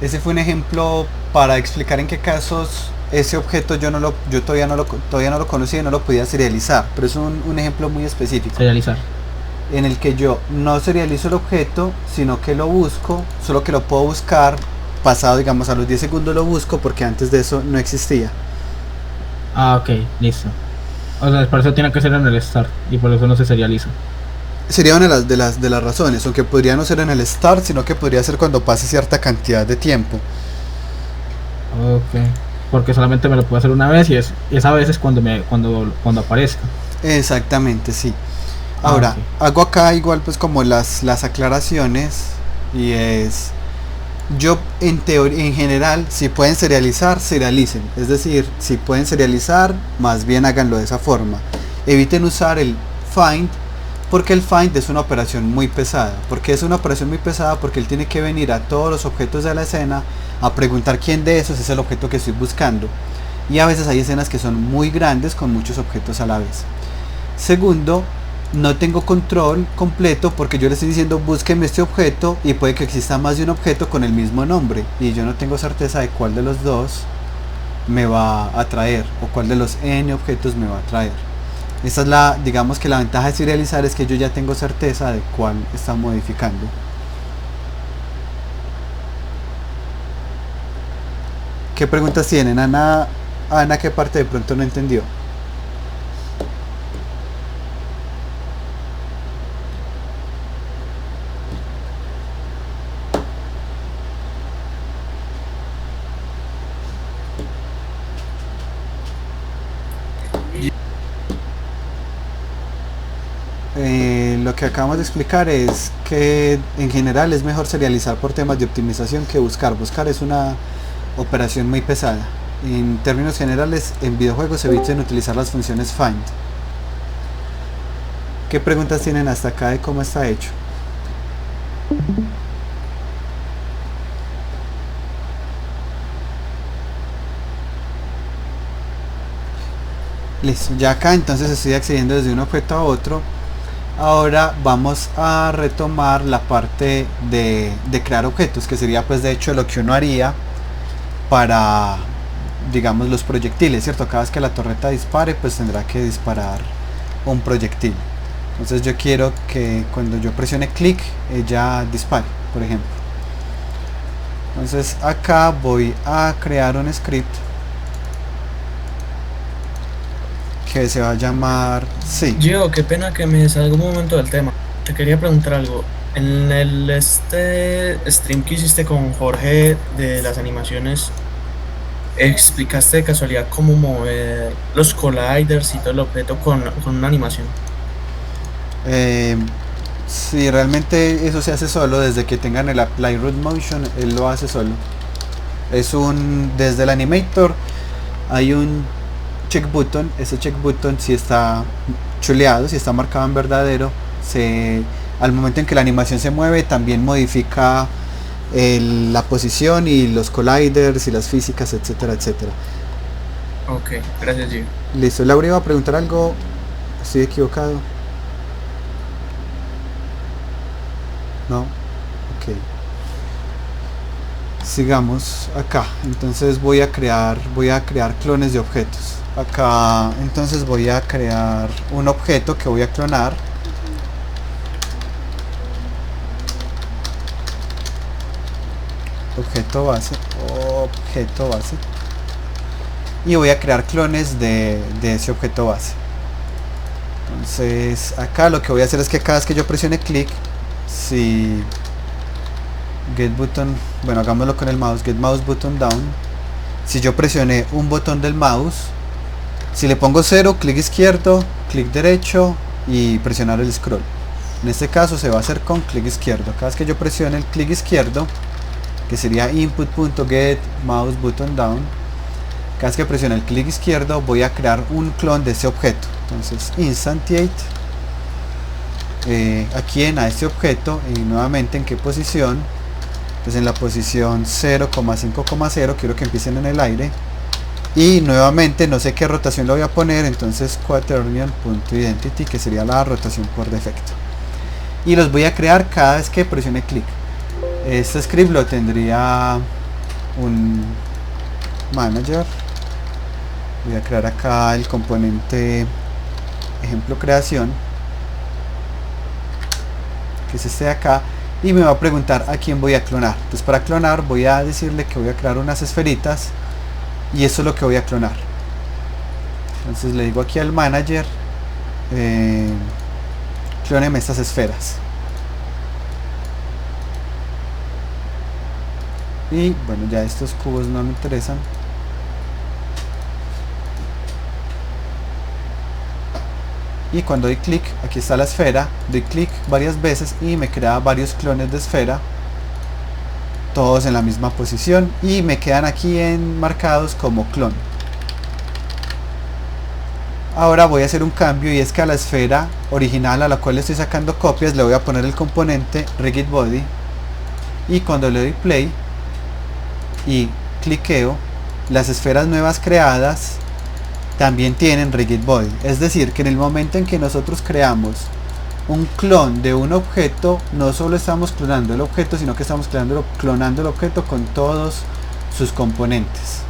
Ese fue un ejemplo para explicar en qué casos ese objeto yo todavía no lo conocía y no lo podía serializar. Pero es un ejemplo muy específico. Serializar. En el que yo no serializo el objeto, sino que lo busco, solo que lo puedo buscar pasado, digamos, a los 10 segundos lo busco porque antes de eso no existía. Ah, ok, listo. O sea, por eso tiene que ser en el start y por eso no se serializa. Sería una de las razones, aunque podría no ser en el start, sino que podría ser cuando pase cierta cantidad de tiempo. Ok. Porque solamente me lo puedo hacer una vez y esa vez es cuando aparezca. Exactamente, sí. Ahora, hago acá igual pues como las aclaraciones y es, yo en teoría, en general, si pueden serializar, serialicen. Es decir, si pueden serializar, más bien háganlo de esa forma. Eviten usar el find, porque el find es una operación muy pesada. ¿Por qué es una operación muy pesada? Porque él tiene que venir a todos los objetos de la escena a preguntar quién de esos es el objeto que estoy buscando. Y a veces hay escenas que son muy grandes con muchos objetos a la vez. Segundo, no tengo control completo porque yo le estoy diciendo búsqueme este objeto y puede que exista más de un objeto con el mismo nombre y yo no tengo certeza de cuál de los dos me va a traer o cuál de los n objetos me va a traer. Esta es digamos que la ventaja de serializar es que yo ya tengo certeza de cuál está modificando. ¿Qué preguntas tienen? Ana, ¿qué parte de pronto no entendió? Lo que acabamos de explicar es que en general es mejor serializar por temas de optimización que buscar. Buscar es una operación muy pesada. En términos generales, en videojuegos eviten utilizar las funciones find. ¿Qué preguntas tienen hasta acá de cómo está hecho? Listo, ya acá entonces estoy accediendo desde un objeto a otro. Ahora vamos a retomar la parte de crear objetos, que sería pues de hecho lo que uno haría para, digamos, los proyectiles, ¿cierto? Cada vez que la torreta dispare, pues tendrá que disparar un proyectil. Entonces yo quiero que cuando yo presione clic, ella dispare, por ejemplo. Entonces acá voy a crear un script que se va a llamar sí. Gio, qué pena que me salga un momento del tema. Te quería preguntar algo. En el stream que hiciste con Jorge de las animaciones, explicaste de casualidad cómo mover los colliders y todo el objeto con una animación. Sí, realmente eso se hace solo desde que tengan el Apply Root Motion, él lo hace solo. Desde el Animator hay un check button, ese check button si está chuleado, si está marcado en verdadero, al momento en que la animación se mueve también modifica la posición y los colliders y las físicas, etcétera, etcétera. Ok, gracias Gio. Listo, Laura iba a preguntar algo, estoy equivocado. No, ok. Sigamos acá. Entonces voy a crear clones de objetos. Acá entonces voy a crear un objeto que voy a clonar. Objeto base. Y voy a crear clones de ese objeto base. Entonces acá lo que voy a hacer es que cada vez que yo presione clic, si get button, bueno, hagámoslo con el mouse, get mouse button down, si yo presioné un botón del mouse, si le pongo 0, clic izquierdo, clic derecho y presionar el scroll. En este caso se va a hacer con clic izquierdo. Cada vez que yo presione el clic izquierdo, que sería input.get mouse button down, cada vez que presione el clic izquierdo voy a crear un clon de ese objeto. Entonces instantiate aquí a este objeto y nuevamente en qué posición, pues en la posición 0,5,0 quiero que empiecen en el aire. Y nuevamente no sé qué rotación lo voy a poner, entonces quaternion.identity, que sería la rotación por defecto. Y los voy a crear cada vez que presione clic. Este script lo tendría un manager. Voy a crear acá el componente ejemplo creación, que es este de acá, y me va a preguntar a quién voy a clonar. Entonces para clonar voy a decirle que voy a crear unas esferitas y eso es lo que voy a clonar. Entonces le digo aquí al manager, clóneme estas esferas. Y bueno, ya estos cubos no me interesan. Y cuando doy clic, aquí está la esfera, doy clic varias veces y me crea varios clones de esfera, todos en la misma posición, y me quedan aquí marcados como clon. Ahora voy a hacer un cambio, y es que a la esfera original a la cual le estoy sacando copias le voy a poner el componente Rigid Body, y cuando le doy play y cliqueo, las esferas nuevas creadas también tienen Rigid Body. Es decir, que en el momento en que nosotros creamos un clon de un objeto, no solo estamos clonando el objeto, sino que estamos clonando el objeto con todos sus componentes.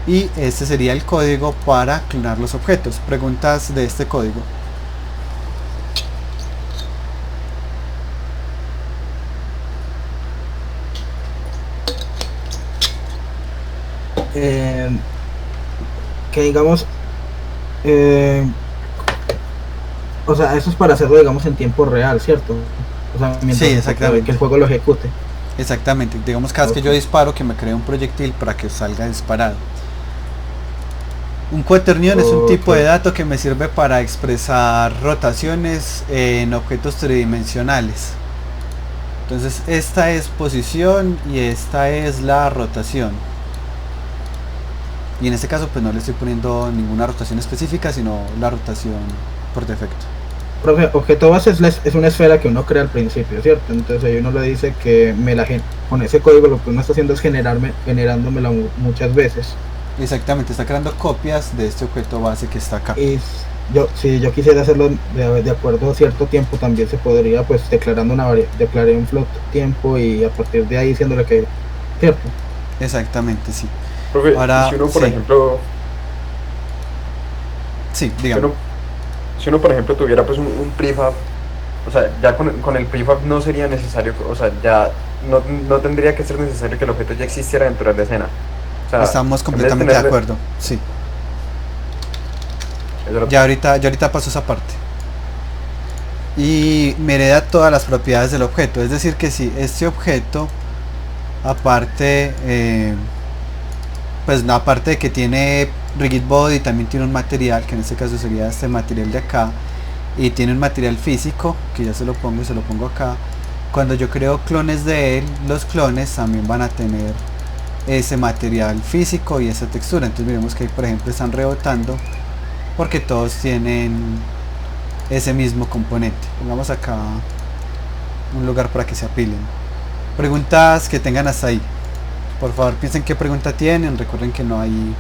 Y este sería el código para clonar los objetos. Preguntas de este código. Que digamos, o sea, eso es para hacerlo, digamos, en tiempo real, ¿cierto? O sea, Sí, exactamente. que el juego lo ejecute. Exactamente, digamos cada vez que yo disparo, que me cree un proyectil para que salga disparado. Un quaternion es un tipo de dato que me sirve para expresar rotaciones en objetos tridimensionales. Entonces esta es posición y esta es la rotación. Y en este caso pues no le estoy poniendo ninguna rotación específica, sino la rotación por defecto. Profe, objeto base es una esfera que uno crea al principio, ¿cierto? Entonces ahí uno le dice que con ese código lo que uno está haciendo es generándomela muchas veces. Exactamente, está creando copias de este objeto base que está acá. Y si yo quisiera hacerlo de acuerdo a cierto tiempo, también se podría, pues, declarando declaré un float tiempo y a partir de ahí diciéndole que, ¿cierto? Exactamente, sí. Profe, Ahora, si uno, por sí. ejemplo, Sí, digamos. si uno, por ejemplo, tuviera pues un prefab, o sea, ya con el prefab no sería necesario, o sea, ya no tendría que ser necesario que el objeto ya existiera dentro de la escena. O sea, Estamos completamente de acuerdo, sí. Ya ahorita paso esa parte. Y me hereda todas las propiedades del objeto, es decir que si este objeto, aparte pues aparte de que tiene Rigid Body, también tiene un material, que en este caso sería este material de acá, y tiene un material físico, que ya se lo pongo acá. Cuando yo creo clones de él, los clones también van a tener ese material físico y esa textura. Entonces miremos que ahí, por ejemplo, están rebotando porque todos tienen ese mismo componente. Pongamos acá un lugar para que se apilen. Preguntas que tengan hasta ahí. Por favor, piensen qué pregunta tienen. Recuerden que no hay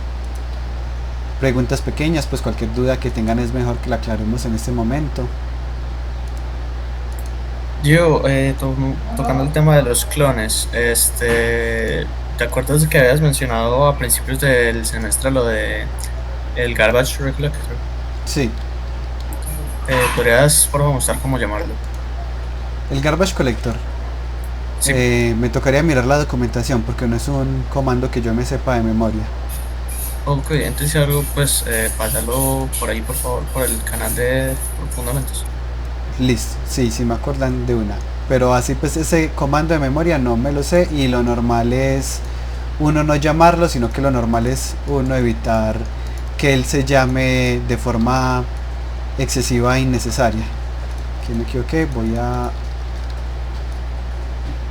preguntas pequeñas, pues cualquier duda que tengan es mejor que la aclaremos en este momento. Yo, tocando el tema de los clones, ¿te acuerdas de que habías mencionado a principios del semestre lo de el Garbage Collector? Sí. ¿Podrías por favor mostrar cómo llamarlo? El Garbage Collector. Sí. Me tocaría mirar la documentación porque no es un comando que yo me sepa de memoria. Ok, entonces si algo, pues pásalo por ahí, por favor, por el canal de Fundamentos. Listo, sí, me acuerdan de una. Pero así pues ese comando de memoria no me lo sé, y lo normal es uno no llamarlo, sino que lo normal es uno evitar que él se llame de forma excesiva e innecesaria. Aquí me equivoqué,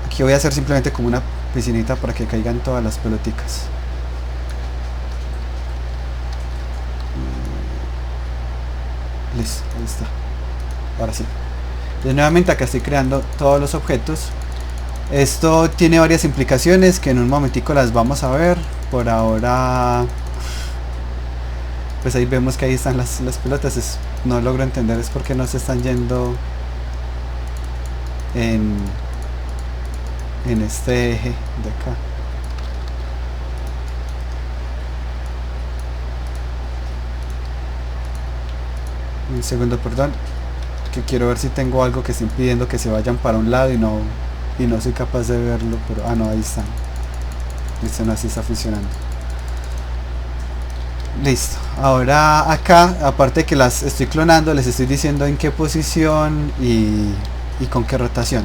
aquí voy a hacer simplemente como una piscinita para que caigan todas las peloticas. Listo, ahí está. Ahora sí. Entonces nuevamente acá estoy creando todos los objetos. Esto tiene varias implicaciones que en un momentico las vamos a ver. Por ahora, pues ahí vemos que ahí están las pelotas. No logro entender es por qué no se están yendo en este eje de acá. Un segundo, perdón, que quiero ver si tengo algo que esté impidiendo que se vayan para un lado y no soy capaz de verlo, pero no, ahí están. Listo, no, así está funcionando. Listo, ahora acá, aparte de que las estoy clonando, les estoy diciendo en qué posición y con qué rotación.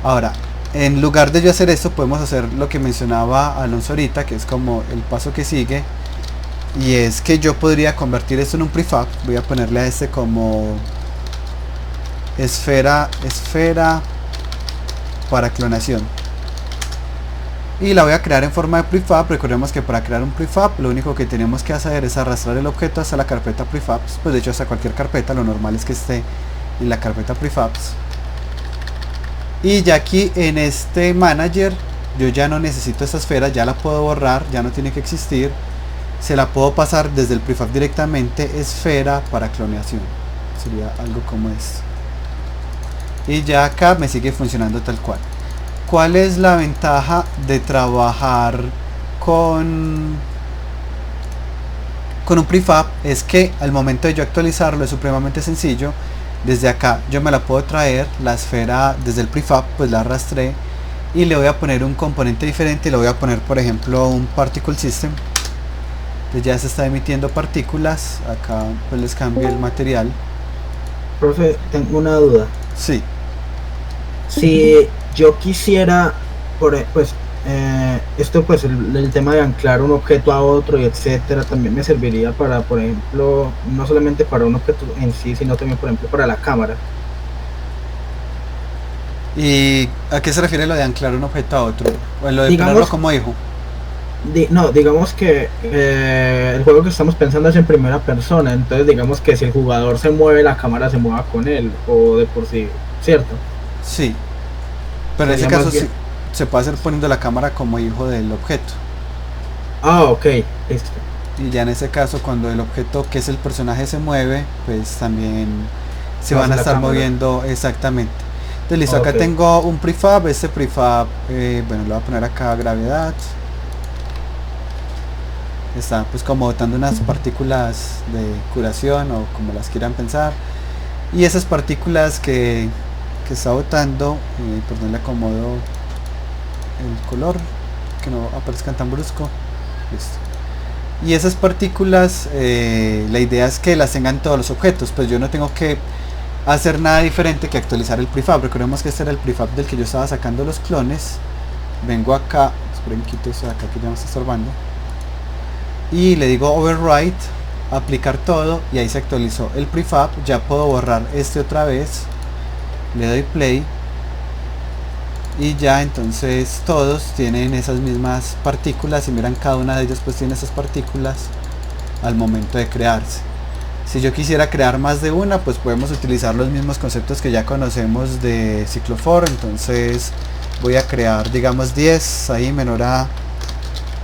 Ahora, en lugar de yo hacer esto, podemos hacer lo que mencionaba Alonso ahorita, que es como el paso que sigue, y es que yo podría convertir esto en un prefab. Voy a ponerle a este como esfera para clonación, y la voy a crear en forma de prefab. Recordemos que para crear un prefab lo único que tenemos que hacer es arrastrar el objeto hasta la carpeta prefabs, pues de hecho hasta cualquier carpeta, lo normal es que esté en la carpeta prefabs. Y ya aquí en este manager yo ya no necesito esta esfera, ya la puedo borrar, ya no tiene que existir. Se la puedo pasar desde el prefab directamente, esfera para clonación, sería algo como esto. Y ya acá me sigue funcionando tal cual. ¿Cuál es la ventaja de trabajar con un prefab? Es que al momento de yo actualizarlo es supremamente sencillo. Desde acá yo me la puedo traer, la esfera desde el prefab, pues la arrastré y le voy a poner un componente diferente. Le voy a poner, por ejemplo, un particle system. Entonces ya se está emitiendo partículas. Acá pues les cambio el material. Profe, tengo una duda. Sí. Si yo quisiera, esto pues el tema de anclar un objeto a otro y etcétera, también me serviría para, por ejemplo, no solamente para un objeto en sí, sino también, por ejemplo, para la cámara. ¿Y a qué se refiere lo de anclar un objeto a otro? O lo de Digamos, ponerlo como hijo. No, digamos que el juego que estamos pensando es en primera persona, entonces digamos que si el jugador se mueve, la cámara se mueva con él, o de por sí, ¿cierto? Sí, pero en ese caso sí, se puede hacer poniendo la cámara como hijo del objeto. Ah, ok, listo. Y ya en ese caso, cuando el objeto que es el personaje se mueve, pues también se van a estar moviendo exactamente. Entonces listo, acá tengo un prefab. Este prefab, bueno, lo voy a poner acá gravedad. Está pues como botando unas partículas de curación o como las quieran pensar. Y esas partículas que está botando, perdón, le acomodo el color que no aparezcan tan brusco. Listo. Y esas partículas, la idea es que las tengan todos los objetos. Pues yo no tengo que hacer nada diferente que actualizar el prefab. Recordemos que este era el prefab del que yo estaba sacando los clones. Vengo acá, esperen, quito eso de acá que ya me está estorbando, y le digo overwrite, aplicar todo, y ahí se actualizó el prefab. Ya puedo borrar este otra vez, le doy play y ya entonces todos tienen esas mismas partículas. Y miran, cada una de ellas pues tiene esas partículas al momento de crearse. Si yo quisiera crear más de una, pues podemos utilizar los mismos conceptos que ya conocemos de Cyclofor. Entonces voy a crear, digamos, 10, ahí menor a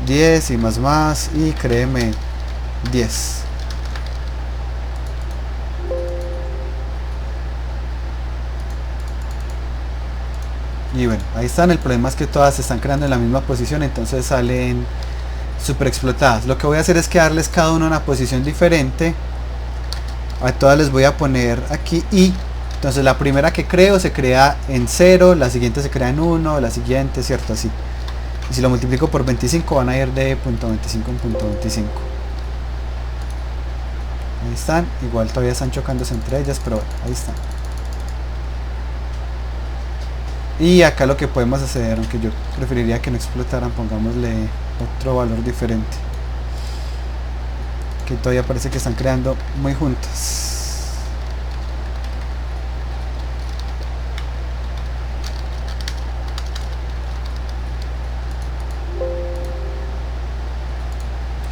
10 y más, y créeme 10. Y bueno, ahí están. El problema es que todas se están creando en la misma posición, entonces salen super explotadas. Lo que voy a hacer es que darles cada uno una posición diferente. A todas les voy a poner aquí y entonces la primera que creo se crea en 0, la siguiente se crea en 1, la siguiente, cierto, así. Y si lo multiplico por 25 van a ir de punto 25 en punto 25. Ahí están, igual todavía están chocándose entre ellas, pero bueno, ahí están. Y acá lo que podemos hacer, aunque yo preferiría que no explotaran, pongámosle otro valor diferente, que todavía parece que están creando muy juntas.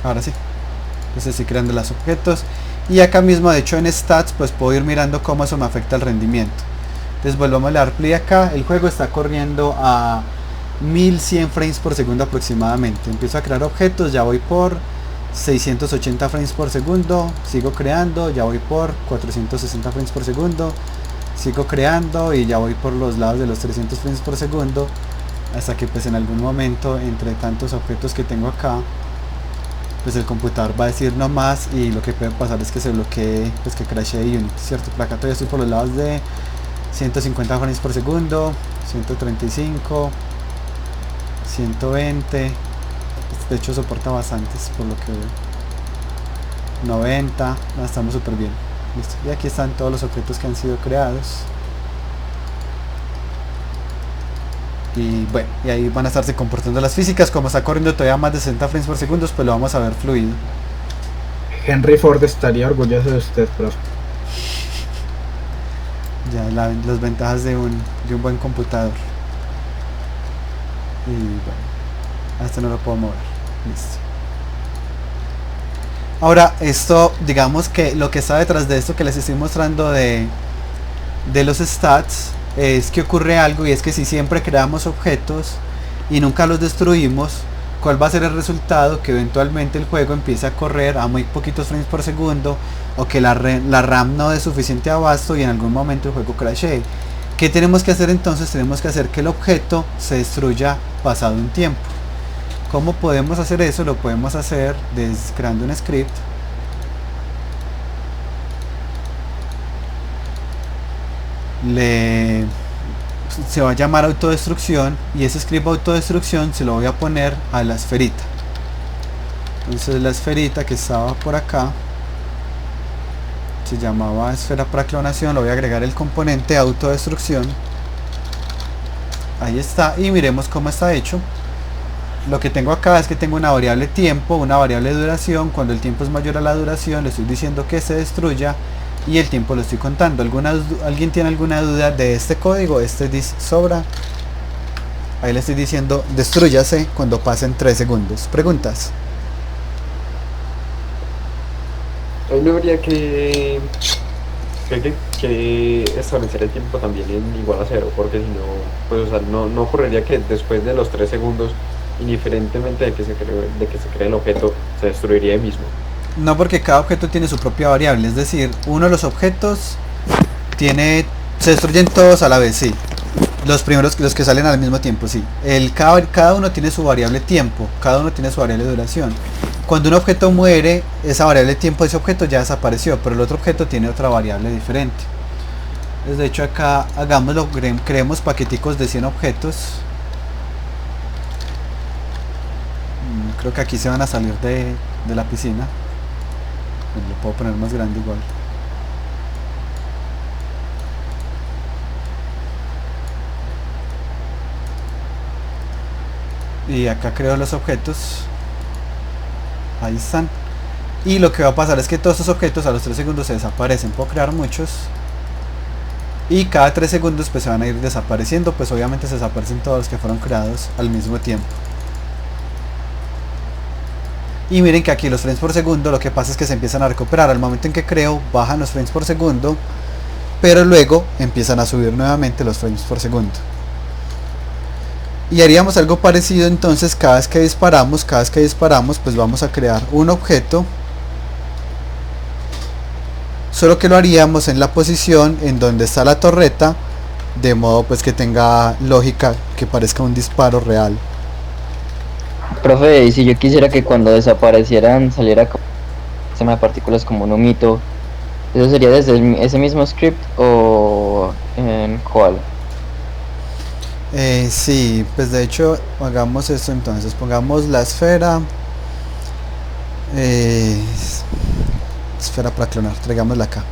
Ahora sí, entonces estoy creando los objetos, y acá mismo, de hecho en stats, pues puedo ir mirando cómo eso me afecta el rendimiento. Entonces volvamos a dar play acá. El juego está corriendo a 1100 frames por segundo aproximadamente. Empiezo a crear objetos, ya voy por 680 frames por segundo, sigo creando, ya voy por 460 frames por segundo, sigo creando y ya voy por los lados de los 300 frames por segundo, hasta que pues en algún momento, entre tantos objetos que tengo acá, pues el computador va a decir no más, y lo que puede pasar es que se bloquee, pues que crashee Unity, ¿cierto? Por acá todavía estoy por los lados de 150 frames por segundo, 135, 120, de hecho soporta bastantes por lo que veo, 90, no, estamos súper bien. Listo. Y aquí están todos los objetos que han sido creados, y bueno, y ahí van a estarse comportando las físicas. Como está corriendo todavía más de 60 frames por segundo, pues lo vamos a ver fluido. Henry Ford estaría orgulloso de usted, profe. Ya las ventajas de un buen computador. Y bueno, a este no lo puedo mover. Listo. Ahora esto, digamos que lo que está detrás de esto que les estoy mostrando de los stats, es que ocurre algo, y es que si siempre creamos objetos y nunca los destruimos, ¿cuál va a ser el resultado? Que eventualmente el juego empiece a correr a muy poquitos frames por segundo, o que la RAM no dé suficiente abasto y en algún momento el juego crashee. ¿Qué tenemos que hacer entonces? Tenemos que hacer que el objeto se destruya pasado un tiempo. ¿Cómo podemos hacer eso? Lo podemos hacer creando un script. Se va a llamar autodestrucción, y ese script autodestrucción se lo voy a poner a la esferita. Entonces la esferita que estaba por acá se llamaba esfera para clonación, lo voy a agregar el componente autodestrucción. Ahí está, y miremos cómo está hecho. Lo que tengo acá es que tengo una variable tiempo, una variable duración. Cuando el tiempo es mayor a la duración, le estoy diciendo que se destruya, y el tiempo lo estoy contando. ¿Alguien tiene alguna duda de este código? Este sobra. Ahí le estoy diciendo destrúyase cuando pasen 3 segundos. ¿Preguntas? Ahí no habría que establecer el tiempo también en igual a 0, porque si no, pues o sea, no ocurriría que después de los 3 segundos, indiferentemente de que se cree el objeto, se destruiría el mismo. No, porque cada objeto tiene su propia variable, es decir, uno de los objetos se destruyen todos a la vez, sí. Los primeros, los que salen al mismo tiempo, sí. Cada uno tiene su variable tiempo, cada uno tiene su variable duración. Cuando un objeto muere, esa variable tiempo de ese objeto ya desapareció, pero el otro objeto tiene otra variable diferente. Entonces, de hecho acá, hagámoslo, creemos paqueticos de 100 objetos. Creo que aquí se van a salir de la piscina. Lo puedo poner más grande igual. Y acá creo los objetos. Ahí están. Y lo que va a pasar es que todos estos objetos a los 3 segundos se desaparecen. Puedo crear muchos. Y cada 3 segundos pues se van a ir desapareciendo. Pues obviamente se desaparecen todos los que fueron creados al mismo tiempo. Y miren que aquí los frames por segundo, lo que pasa es que se empiezan a recuperar. Al momento en que creo, bajan los frames por segundo, pero luego empiezan a subir nuevamente los frames por segundo. Y haríamos algo parecido entonces cada vez que disparamos, pues vamos a crear un objeto, solo que lo haríamos en la posición en donde está la torreta, de modo pues que tenga lógica, que parezca un disparo real. Profe, y si yo quisiera que cuando desaparecieran saliera como sistema de partículas como un humito, ¿eso sería desde ese mismo script o en cuál? Sí, pues de hecho hagamos esto entonces, pongamos la esfera, esfera para clonar, traigámosla acá.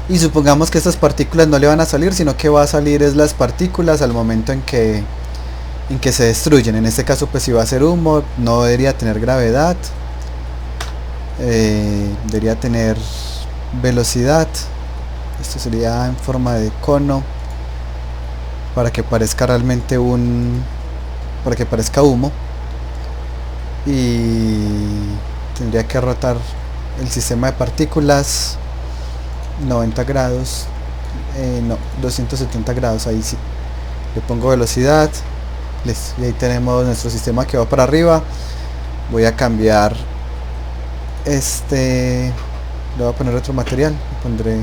Y supongamos que estas partículas no le van a salir, sino que va a salir es las partículas al momento en que se destruyen. En este caso pues si va a ser humo, no debería tener gravedad, debería tener velocidad. Esto sería en forma de cono para que parezca realmente para que parezca humo, y tendría que rotar el sistema de partículas 90 grados no, 270 grados, ahí sí. Le pongo velocidad, listo, y ahí tenemos nuestro sistema que va para arriba. Voy a cambiar le voy a poner otro material, le pondré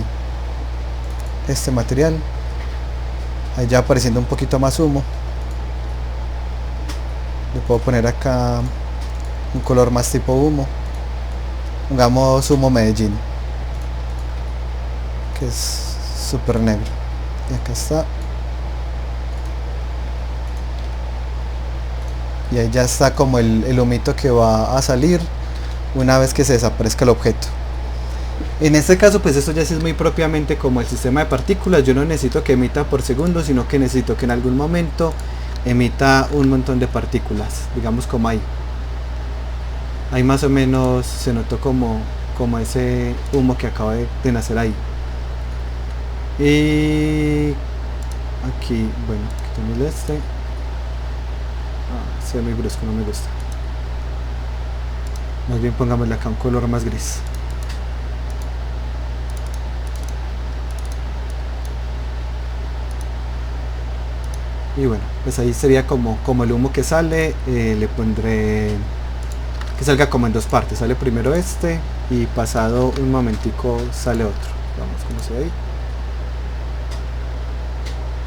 este material, ahí ya apareciendo un poquito más humo. Le puedo poner acá un color más tipo humo, pongamos humo Medellín, que es súper negro, y acá está, y ahí ya está como el humito que va a salir una vez que se desaparezca el objeto. En este caso pues esto ya sí es muy propiamente como el sistema de partículas. Yo no necesito que emita por segundo, sino que necesito que en algún momento emita un montón de partículas, digamos como ahí más o menos se notó como ese humo que acaba de nacer ahí. Y aquí, bueno, quitamos este. Se ve muy brusco, no me gusta. Más bien pongámosle acá un color más gris. Y bueno, pues ahí sería como el humo que sale. Le pondré que salga como en dos partes. Sale primero este y pasado un momentico sale otro. Vamos, como se ve ahí.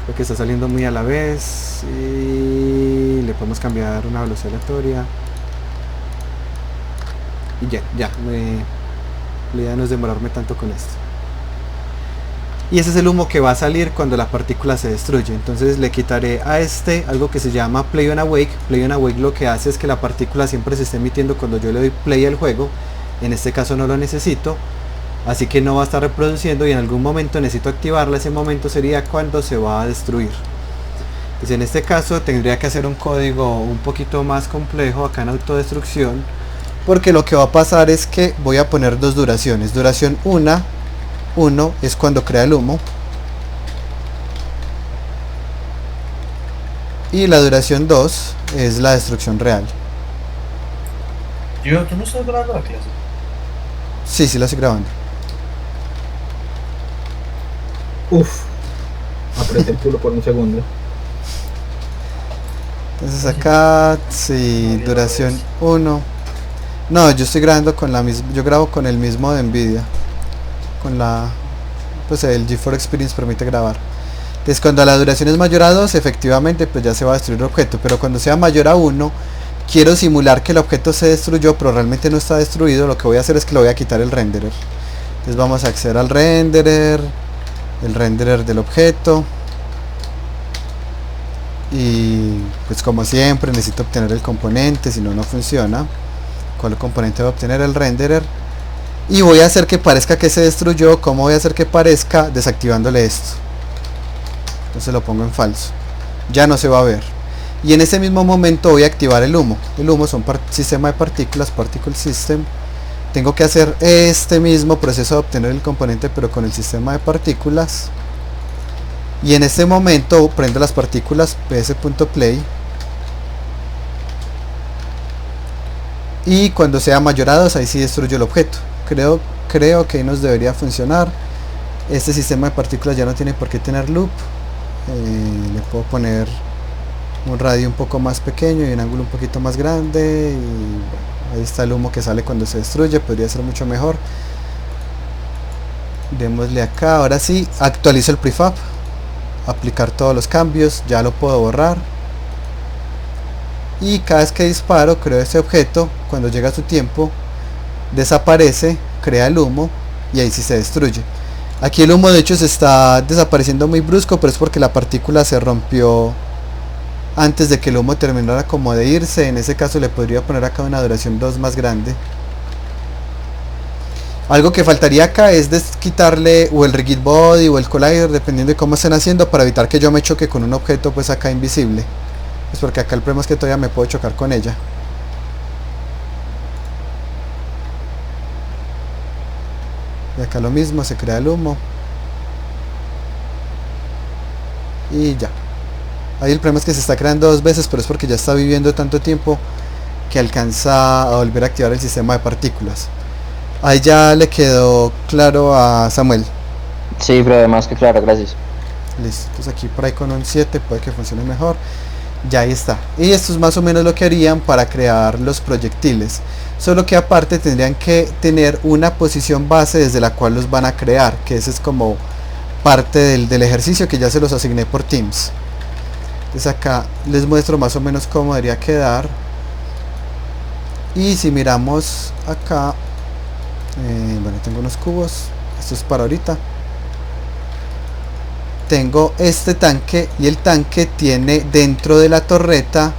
Creo que está saliendo muy a la vez. Y le podemos cambiar una velocidad aleatoria. Y ya, la idea no es demorarme tanto con esto. Y ese es el humo que va a salir cuando la partícula se destruye. Entonces le quitaré a algo que se llama Play on Awake. Play on Awake lo que hace es que la partícula siempre se esté emitiendo cuando yo le doy play al juego. En este caso no lo necesito, así que no va a estar reproduciendo, y en algún momento necesito activarla. Ese momento sería cuando se va a destruir. Pues en este caso tendría que hacer un código un poquito más complejo acá en autodestrucción, porque lo que va a pasar es que voy a poner dos duraciones. Duración 1 es cuando crea el humo, y la duración 2 es la destrucción real. Yo, ¿tú no estás grabando la clase? Sí, la estoy grabando. Uf, apreté el culo por un segundo. Entonces acá, sí, duración 1. No, yo estoy grabando con la misma, yo grabo con el mismo de Nvidia. Con pues el GeForce Experience permite grabar. Entonces cuando la duración es mayor a 2, efectivamente pues ya se va a destruir el objeto, pero cuando sea mayor a 1, quiero simular que el objeto se destruyó, pero realmente no está destruido. Lo que voy a hacer es que le voy a quitar el renderer. Entonces vamos a acceder al renderer, el renderer del objeto, y pues como siempre necesito obtener el componente, si no, no funciona. ¿Cuál componente voy a obtener? El renderer. Y voy a hacer que parezca que se destruyó. ¿Cómo voy a hacer que parezca? Desactivándole esto. Entonces lo pongo en falso. Ya no se va a ver. Y en ese mismo momento voy a activar el humo. El humo son sistema de partículas, particle system. Tengo que hacer este mismo proceso de obtener el componente, pero con el sistema de partículas. Y en este momento prendo las partículas ps.play. Y cuando sea mayor a 2, ahí sí destruyo el objeto. Creo que ahí nos debería funcionar. Este sistema de partículas ya no tiene por qué tener loop. Le puedo poner un radio un poco más pequeño y un ángulo un poquito más grande. Y bueno, ahí está el humo que sale cuando se destruye. Podría ser mucho mejor. Démosle acá. Ahora sí, actualizo el prefab. Aplicar todos los cambios. Ya lo puedo borrar. Y cada vez que disparo, creo este objeto. Cuando llega su tiempo, desaparece, crea el humo, y ahí sí se destruye. Aquí el humo de hecho se está desapareciendo muy brusco, pero es porque la partícula se rompió antes de que el humo terminara como de irse. En ese caso le podría poner acá una duración 2 más grande. Algo que faltaría acá es quitarle o el rigid body o el collider, dependiendo de cómo estén haciendo, para evitar que yo me choque con un objeto pues acá invisible. Pues porque acá el problema es que todavía me puedo chocar con ella. Y acá lo mismo, se crea el humo. Y ya. Ahí el problema es que se está creando 2 veces, pero es porque ya está viviendo tanto tiempo que alcanza a volver a activar el sistema de partículas. Ahí ya le quedó claro a Samuel. Sí, pero más que claro, gracias. Listo, entonces aquí por ahí con un 7 puede que funcione mejor. Ya ahí está. Y esto es más o menos lo que harían para crear los proyectiles. Solo que aparte tendrían que tener una posición base desde la cual los van a crear, que ese es como parte del ejercicio que ya se los asigné por Teams. Entonces acá les muestro más o menos cómo debería quedar. Y si miramos acá, bueno, tengo unos cubos, esto es para ahorita. Tengo este tanque y el tanque tiene dentro de la torreta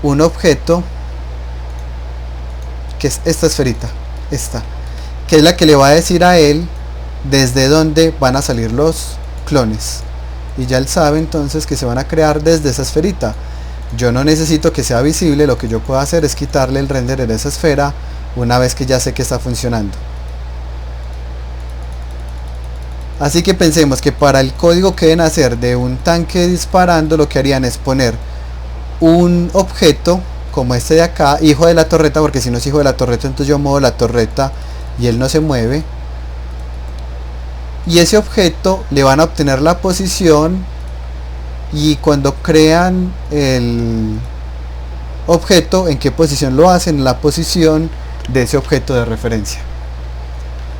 un objeto que es esta esferita, esta, que es la que le va a decir a él desde dónde van a salir los clones, y ya él sabe entonces que se van a crear desde esa esferita. Yo no necesito que sea visible, lo que yo puedo hacer es quitarle el render de esa esfera una vez que ya sé que está funcionando. Así que pensemos que para el código que deben hacer de un tanque disparando, lo que harían es poner un objeto como este de acá, hijo de la torreta, porque si no es hijo de la torreta entonces yo muevo la torreta y él no se mueve, y ese objeto le van a obtener la posición, y cuando crean el objeto, en qué posición lo hacen, la posición de ese objeto de referencia.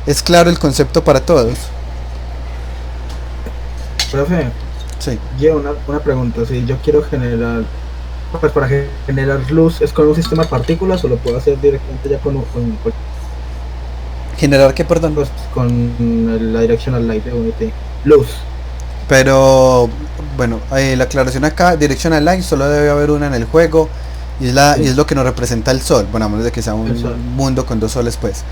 ¿Es claro el concepto para todos? Profe, Sí. yo una pregunta, si yo quiero generar, pues para generar luz, ¿es con un sistema de partículas o lo puedo hacer directamente ya ¿Generar qué, perdón? pues, con la directional light de Unity? Luz. Pero bueno, la aclaración acá, directional light solo debe haber una en el juego, y es lo que nos representa el sol, bueno, a menos de que sea El sol. un mundo con dos soles pues.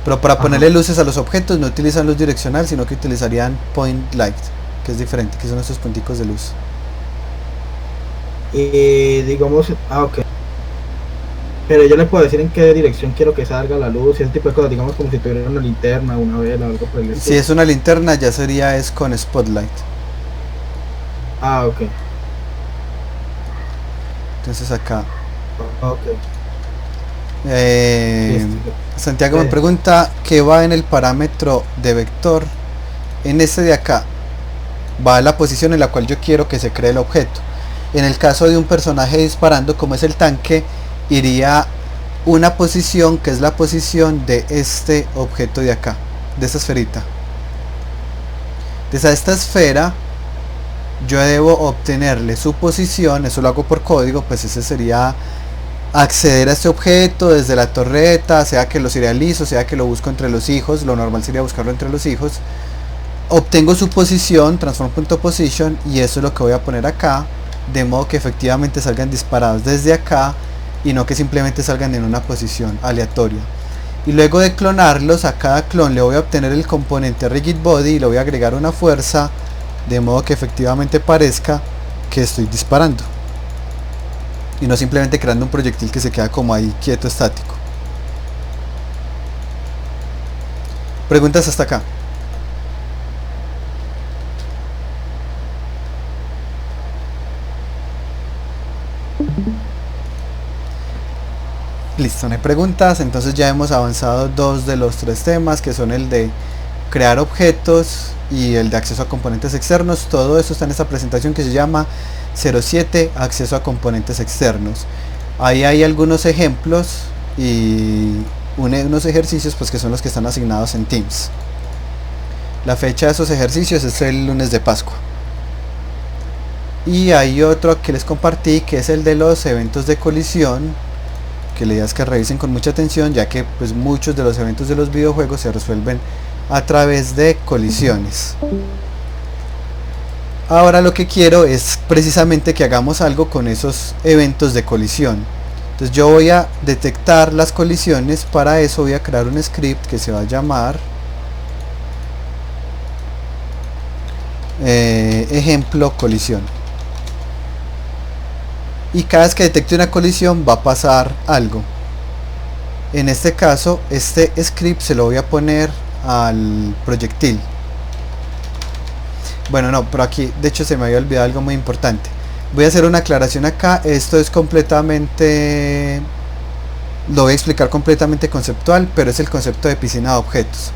Pero para Ajá. ponerle luces a los objetos no utilizan luz direccional, sino que utilizarían point light, que es diferente, que son estos punticos de luz. Y digamos, ok. Pero yo le puedo decir en qué dirección quiero que salga la luz y ese tipo de cosas, digamos como si tuviera una linterna, una vela, algo por el Si estilo. es una linterna ya sería es con spotlight. Ah, ok. Entonces acá Ok. Santiago me Sí. pregunta qué va en el parámetro de vector. En este de acá va la posición en la cual yo quiero que se cree el objeto. En el caso de un personaje disparando, como es el tanque, iría una posición que es la posición de este objeto de acá, de esta esferita. Desde esta esfera yo debo obtenerle su posición, eso lo hago por código, pues ese sería acceder a este objeto desde la torreta, sea que lo serializo, sea que lo busco entre los hijos, lo normal sería buscarlo entre los hijos. Obtengo su posición, transform.position, y eso es lo que voy a poner acá, de modo que efectivamente salgan disparados desde acá y no que simplemente salgan en una posición aleatoria. Y luego de clonarlos, a cada clon le voy a obtener el componente rigid body y le voy a agregar una fuerza, de modo que efectivamente parezca que estoy disparando y no simplemente creando un proyectil que se queda como ahí quieto, estático. ¿Preguntas hasta acá? Listo, no hay preguntas. Entonces ya hemos avanzado dos de los tres temas, que son el de crear objetos y el de acceso a componentes externos. Todo eso está en esta presentación que se llama 07 acceso a componentes externos. Ahí hay algunos ejemplos y unos ejercicios pues que son los que están asignados en Teams. La fecha de esos ejercicios es el lunes de Pascua. Y hay otro que les compartí, que es el de los eventos de colisión, que la idea es que revisen con mucha atención, ya que pues muchos de los eventos de los videojuegos se resuelven a través de colisiones. Ahora lo que quiero es precisamente que hagamos algo con esos eventos de colisión. Entonces yo voy a detectar las colisiones. Para eso voy a crear un script que se va a llamar ejemplo colisión, y cada vez que detecte una colisión va a pasar algo. En este caso este script se lo voy a poner al proyectil. Bueno, no, pero aquí de hecho se me había olvidado algo muy importante. Voy a hacer una aclaración acá. Esto es completamente, lo voy a explicar completamente conceptual, pero es el concepto de piscina de objetos.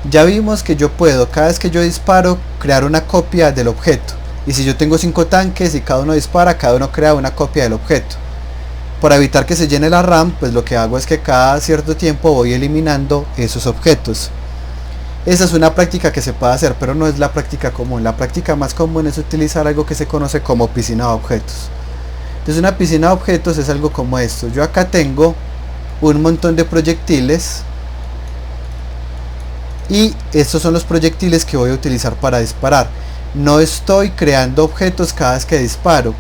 Ya vimos que yo puedo, cada vez que yo disparo, crear una copia del objeto. Y si yo tengo 5 tanques y cada uno dispara, cada uno crea una copia del objeto. Para evitar que se llene la RAM, pues lo que hago es que cada cierto tiempo voy eliminando esos objetos. Esa es una práctica que se puede hacer, pero no es la práctica común. La práctica más común es utilizar algo que se conoce como piscina de objetos. Entonces una piscina de objetos es algo como esto. Yo acá tengo un montón de proyectiles y estos son los proyectiles que voy a utilizar para disparar. No estoy creando objetos cada vez que disparo,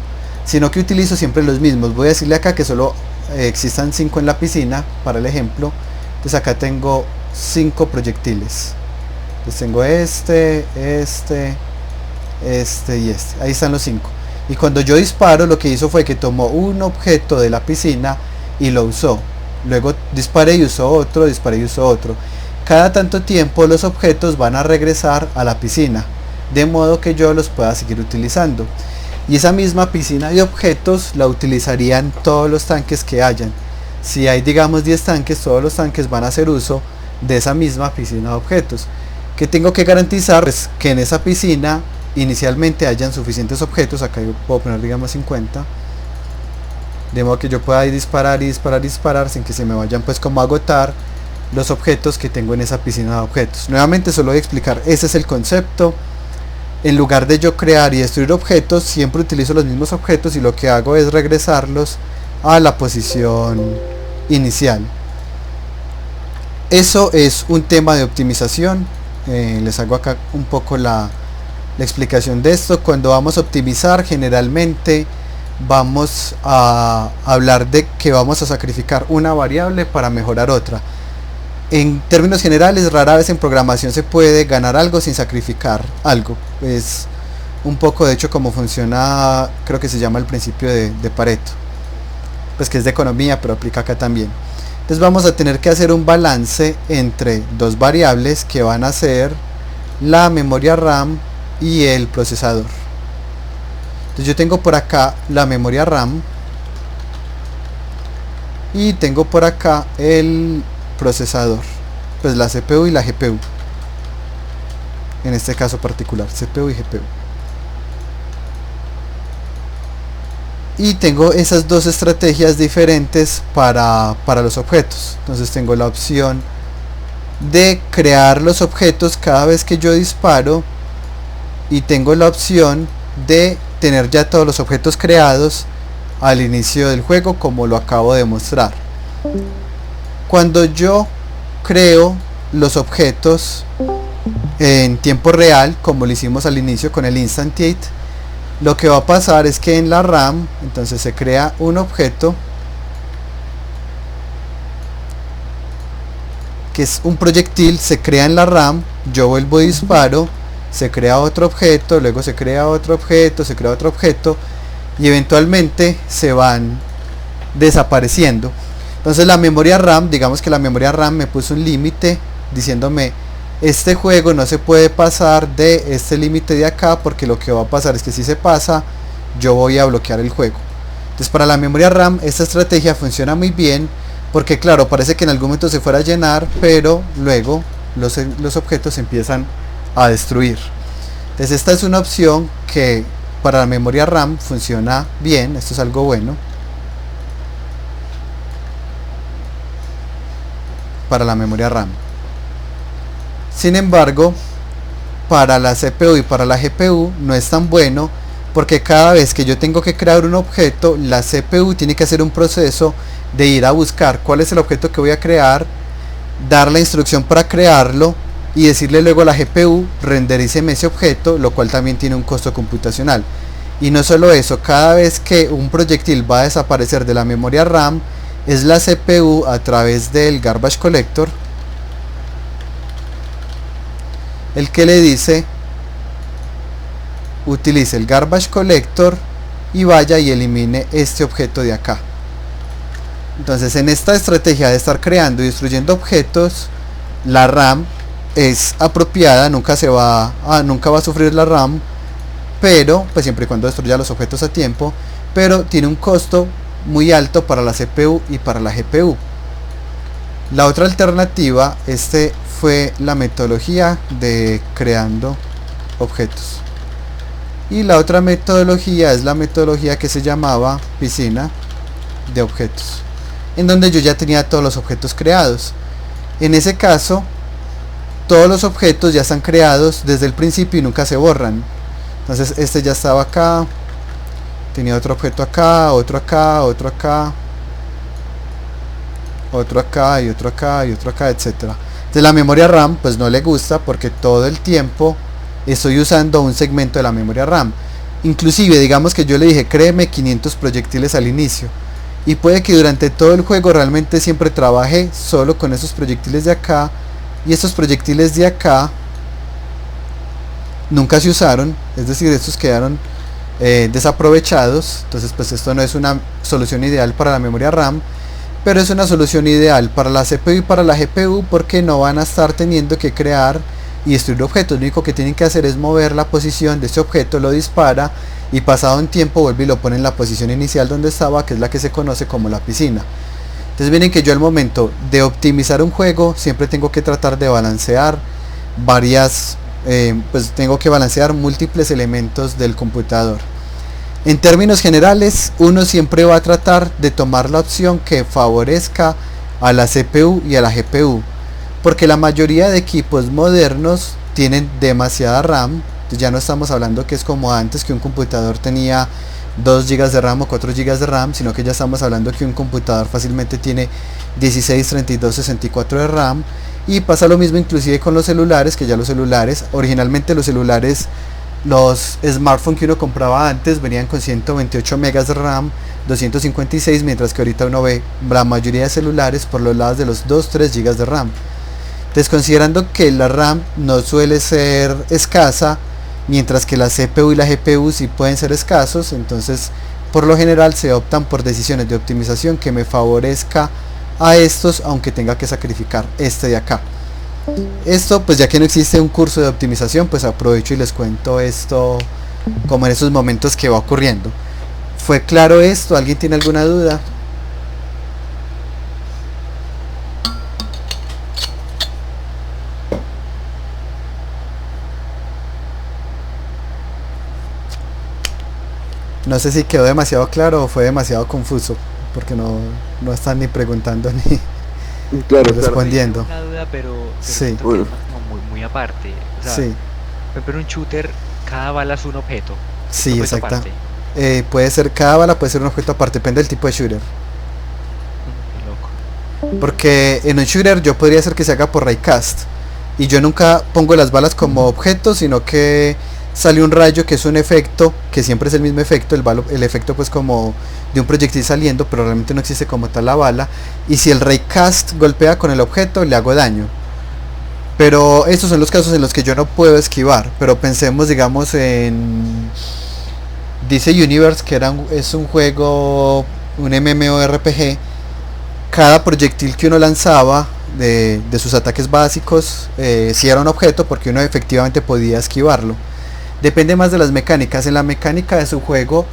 sino que utilizo siempre los mismos. Voy a decirle acá que solo existan 5 en la piscina para el ejemplo. Entonces acá tengo 5 proyectiles. Entonces tengo este y este. Ahí están los 5. Y cuando yo disparo, lo que hizo fue que tomó un objeto de la piscina y lo usó. Luego disparé y usó otro, disparé y usó otro. Cada tanto tiempo los objetos van a regresar a la piscina, de modo que yo los pueda seguir utilizando. Y esa misma piscina de objetos la utilizarían todos los tanques que hayan. Si hay, digamos, 10 tanques, todos los tanques van a hacer uso de esa misma piscina de objetos. ¿Qué tengo que garantizar? Pues que en esa piscina inicialmente hayan suficientes objetos. Acá yo puedo poner, digamos, 50, de modo que yo pueda ir disparar y disparar y disparar sin que se me vayan pues como a agotar los objetos que tengo en esa piscina de objetos. Nuevamente solo voy a explicar, ese es el concepto. En lugar de yo crear y destruir objetos, siempre utilizo los mismos objetos y lo que hago es regresarlos a la posición inicial. Eso es un tema de optimización. Les hago acá un poco la explicación de esto. Cuando vamos a optimizar, generalmente vamos a hablar de que vamos a sacrificar una variable para mejorar otra. En términos generales, rara vez en programación se puede ganar algo sin sacrificar algo. Es un poco de hecho como funciona, creo que se llama el principio de Pareto, pues que es de economía, pero aplica acá también. Entonces vamos a tener que hacer un balance entre dos variables que van a ser la memoria RAM y el procesador. Entonces yo tengo por acá la memoria RAM y tengo por acá el procesador, pues la CPU y la GPU, en este caso particular, CPU y GPU. Y tengo esas dos estrategias diferentes para los objetos. Entonces tengo la opción de crear los objetos cada vez que yo disparo y tengo la opción de tener ya todos los objetos creados al inicio del juego, como lo acabo de mostrar. Cuando yo creo los objetos en tiempo real, como lo hicimos al inicio con el Instantiate, lo que va a pasar es que en la RAM, entonces se crea un objeto que es un proyectil, se crea en la RAM, yo vuelvo y disparo, se crea otro objeto, luego se crea otro objeto, se crea otro objeto y eventualmente se van desapareciendo. Entonces la memoria RAM, digamos que la memoria RAM me puso un límite diciéndome: este juego no se puede pasar de este límite de acá, porque lo que va a pasar es que si se pasa, yo voy a bloquear el juego. Entonces para la memoria RAM esta estrategia funciona muy bien, porque claro, parece que en algún momento se fuera a llenar, pero luego los objetos se empiezan a destruir. Entonces esta es una opción que para la memoria RAM funciona bien, esto es algo bueno. Para la memoria RAM. Sin embargo, para la CPU y para la GPU no es tan bueno, porque cada vez que yo tengo que crear un objeto, la CPU tiene que hacer un proceso de ir a buscar cuál es el objeto que voy a crear, dar la instrucción para crearlo y decirle luego a la GPU: renderíceme ese objeto, lo cual también tiene un costo computacional. Y no solo eso, cada vez que un proyectil va a desaparecer de la memoria RAM, es la CPU a través del Garbage Collector el que le dice: utilice el Garbage Collector y vaya y elimine este objeto de acá. Entonces en esta estrategia de estar creando y destruyendo objetos, la RAM es apropiada, nunca va a sufrir la RAM, pero pues siempre y cuando destruya los objetos a tiempo, pero tiene un costo muy alto para la CPU y para la GPU. La otra alternativa, este fue la metodología de creando objetos. Y la otra metodología es la metodología que se llamaba piscina de objetos, en donde yo ya tenía todos los objetos creados. En ese caso, todos los objetos ya están creados desde el principio y nunca se borran. Entonces este ya estaba acá, tenía otro objeto acá, otro acá, otro acá, otro acá y otro acá y otro acá, etcétera. Entonces la memoria RAM pues no le gusta porque todo el tiempo estoy usando un segmento de la memoria RAM. Inclusive digamos que yo le dije créeme 500 proyectiles al inicio, y puede que durante todo el juego realmente siempre trabaje solo con esos proyectiles de acá, y estos proyectiles de acá nunca se usaron, es decir, estos quedaron desaprovechados. Entonces pues esto no es una solución ideal para la memoria RAM, pero es una solución ideal para la CPU y para la GPU, porque no van a estar teniendo que crear y destruir objetos. Lo único que tienen que hacer es mover la posición de este objeto, lo dispara y pasado un tiempo vuelve y lo pone en la posición inicial donde estaba, que es la que se conoce como la piscina. Entonces miren que yo al momento de optimizar un juego siempre tengo que tratar de balancear varias, pues tengo que balancear múltiples elementos del computador. En términos generales, uno siempre va a tratar de tomar la opción que favorezca a la CPU y a la GPU, porque la mayoría de equipos modernos tienen demasiada RAM. Ya no estamos hablando que es como antes, que un computador tenía 2 GB de RAM o 4 GB de RAM, sino que ya estamos hablando que un computador fácilmente tiene 16, 32, 64 de RAM. Y pasa lo mismo inclusive con los celulares, que ya los celulares, originalmente los celulares, los smartphones que uno compraba antes venían con 128 megas de RAM, 256, mientras que ahorita uno ve la mayoría de celulares por los lados de los 2-3 GB de RAM. Entonces, considerando que la RAM no suele ser escasa, mientras que la CPU y la GPU sí pueden ser escasos, entonces por lo general se optan por decisiones de optimización que me favorezca a estos, aunque tenga que sacrificar este de acá. Esto pues ya que no existe un curso de optimización, pues aprovecho y les cuento esto como en esos momentos que va ocurriendo. ¿Fue claro esto? ¿Alguien tiene alguna duda? No sé si quedó demasiado claro o fue demasiado confuso, porque no están ni preguntando ni Claro, respondiendo. Una duda, pero Sí. siento que es como muy aparte. O sea, Sí, pero un shooter, cada bala es un objeto. sí, un objeto exacta. aparte. Puede ser, cada bala puede ser un objeto aparte, depende del tipo de shooter. Qué loco. Porque en un shooter yo podría hacer que se haga por raycast, y yo nunca pongo las balas como objetos, sino que sale un rayo que es un efecto, que siempre es el mismo efecto, el efecto pues como de un proyectil saliendo, pero realmente no existe como tal la bala, y si el raycast golpea con el objeto le hago daño. Pero estos son los casos en los que yo no puedo esquivar. Pero pensemos digamos en DC Universe, que es un juego, un MMORPG. Cada proyectil que uno lanzaba de sus ataques básicos, si era un objeto, porque uno efectivamente podía esquivarlo. Depende más de las mecánicas. En la mecánica de su juego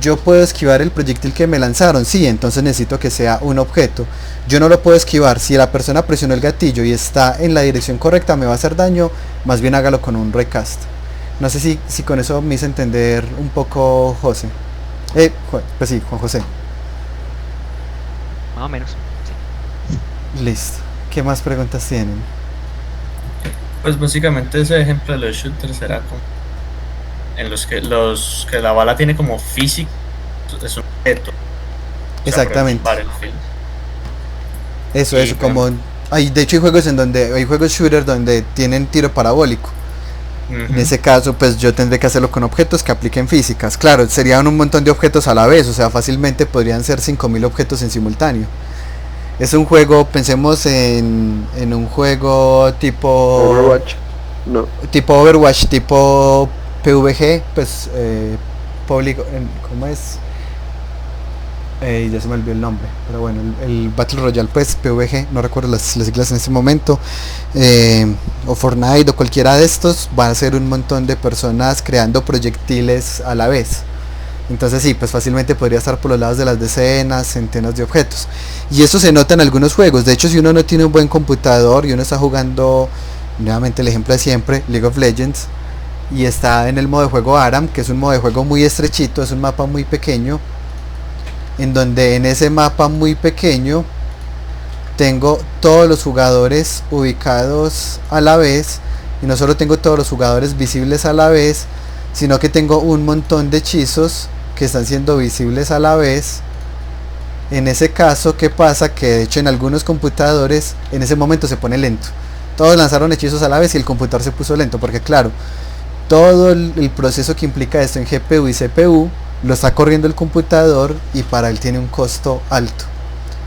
yo puedo esquivar el proyectil que me lanzaron, sí, entonces necesito que sea un objeto. Yo no lo puedo esquivar. Si la persona presionó el gatillo y está en la dirección correcta, me va a hacer daño, más bien hágalo con un recast. No sé si con eso me hice entender un poco, José. Pues sí, Juan José. Más o menos. Sí. Listo. ¿Qué más preguntas tienen? Pues básicamente ese ejemplo de los shooters será como en los que la bala tiene como físico, es un objeto. O sea, Exactamente. por ejemplo, Battlefield. Eso, Y, como de hecho hay juegos hay juegos shooter donde tienen tiro parabólico. En ese caso pues yo tendré que hacerlo con objetos que apliquen físicas. Claro, serían un montón de objetos a la vez, o sea, fácilmente podrían ser 5000 objetos en simultáneo. Es un juego, pensemos en un juego tipo Overwatch. No. tipo Overwatch, tipo PvG, pues ¿cómo es? Ya se me olvidó el nombre, pero bueno, el Battle Royale, pues PvG, no recuerdo las siglas en este momento, o Fortnite o cualquiera de estos, van a ser un montón de personas creando proyectiles a la vez. Entonces sí, pues fácilmente podría estar por los lados de las decenas, centenas de objetos. Y eso se nota en algunos juegos. De hecho, si uno no tiene un buen computador y uno está jugando, nuevamente el ejemplo de siempre, League of Legends, y está en el modo de juego ARAM, que es un modo de juego muy estrechito, es un mapa muy pequeño, en donde en ese mapa muy pequeño tengo todos los jugadores ubicados a la vez, y no solo tengo todos los jugadores visibles a la vez, sino que tengo un montón de hechizos que están siendo visibles a la vez. En ese caso, ¿qué pasa? Que de hecho en algunos computadores en ese momento se pone lento. Todos lanzaron hechizos a la vez y el computador se puso lento, porque claro, todo el proceso que implica esto en GPU y CPU lo está corriendo el computador, y para él tiene un costo alto.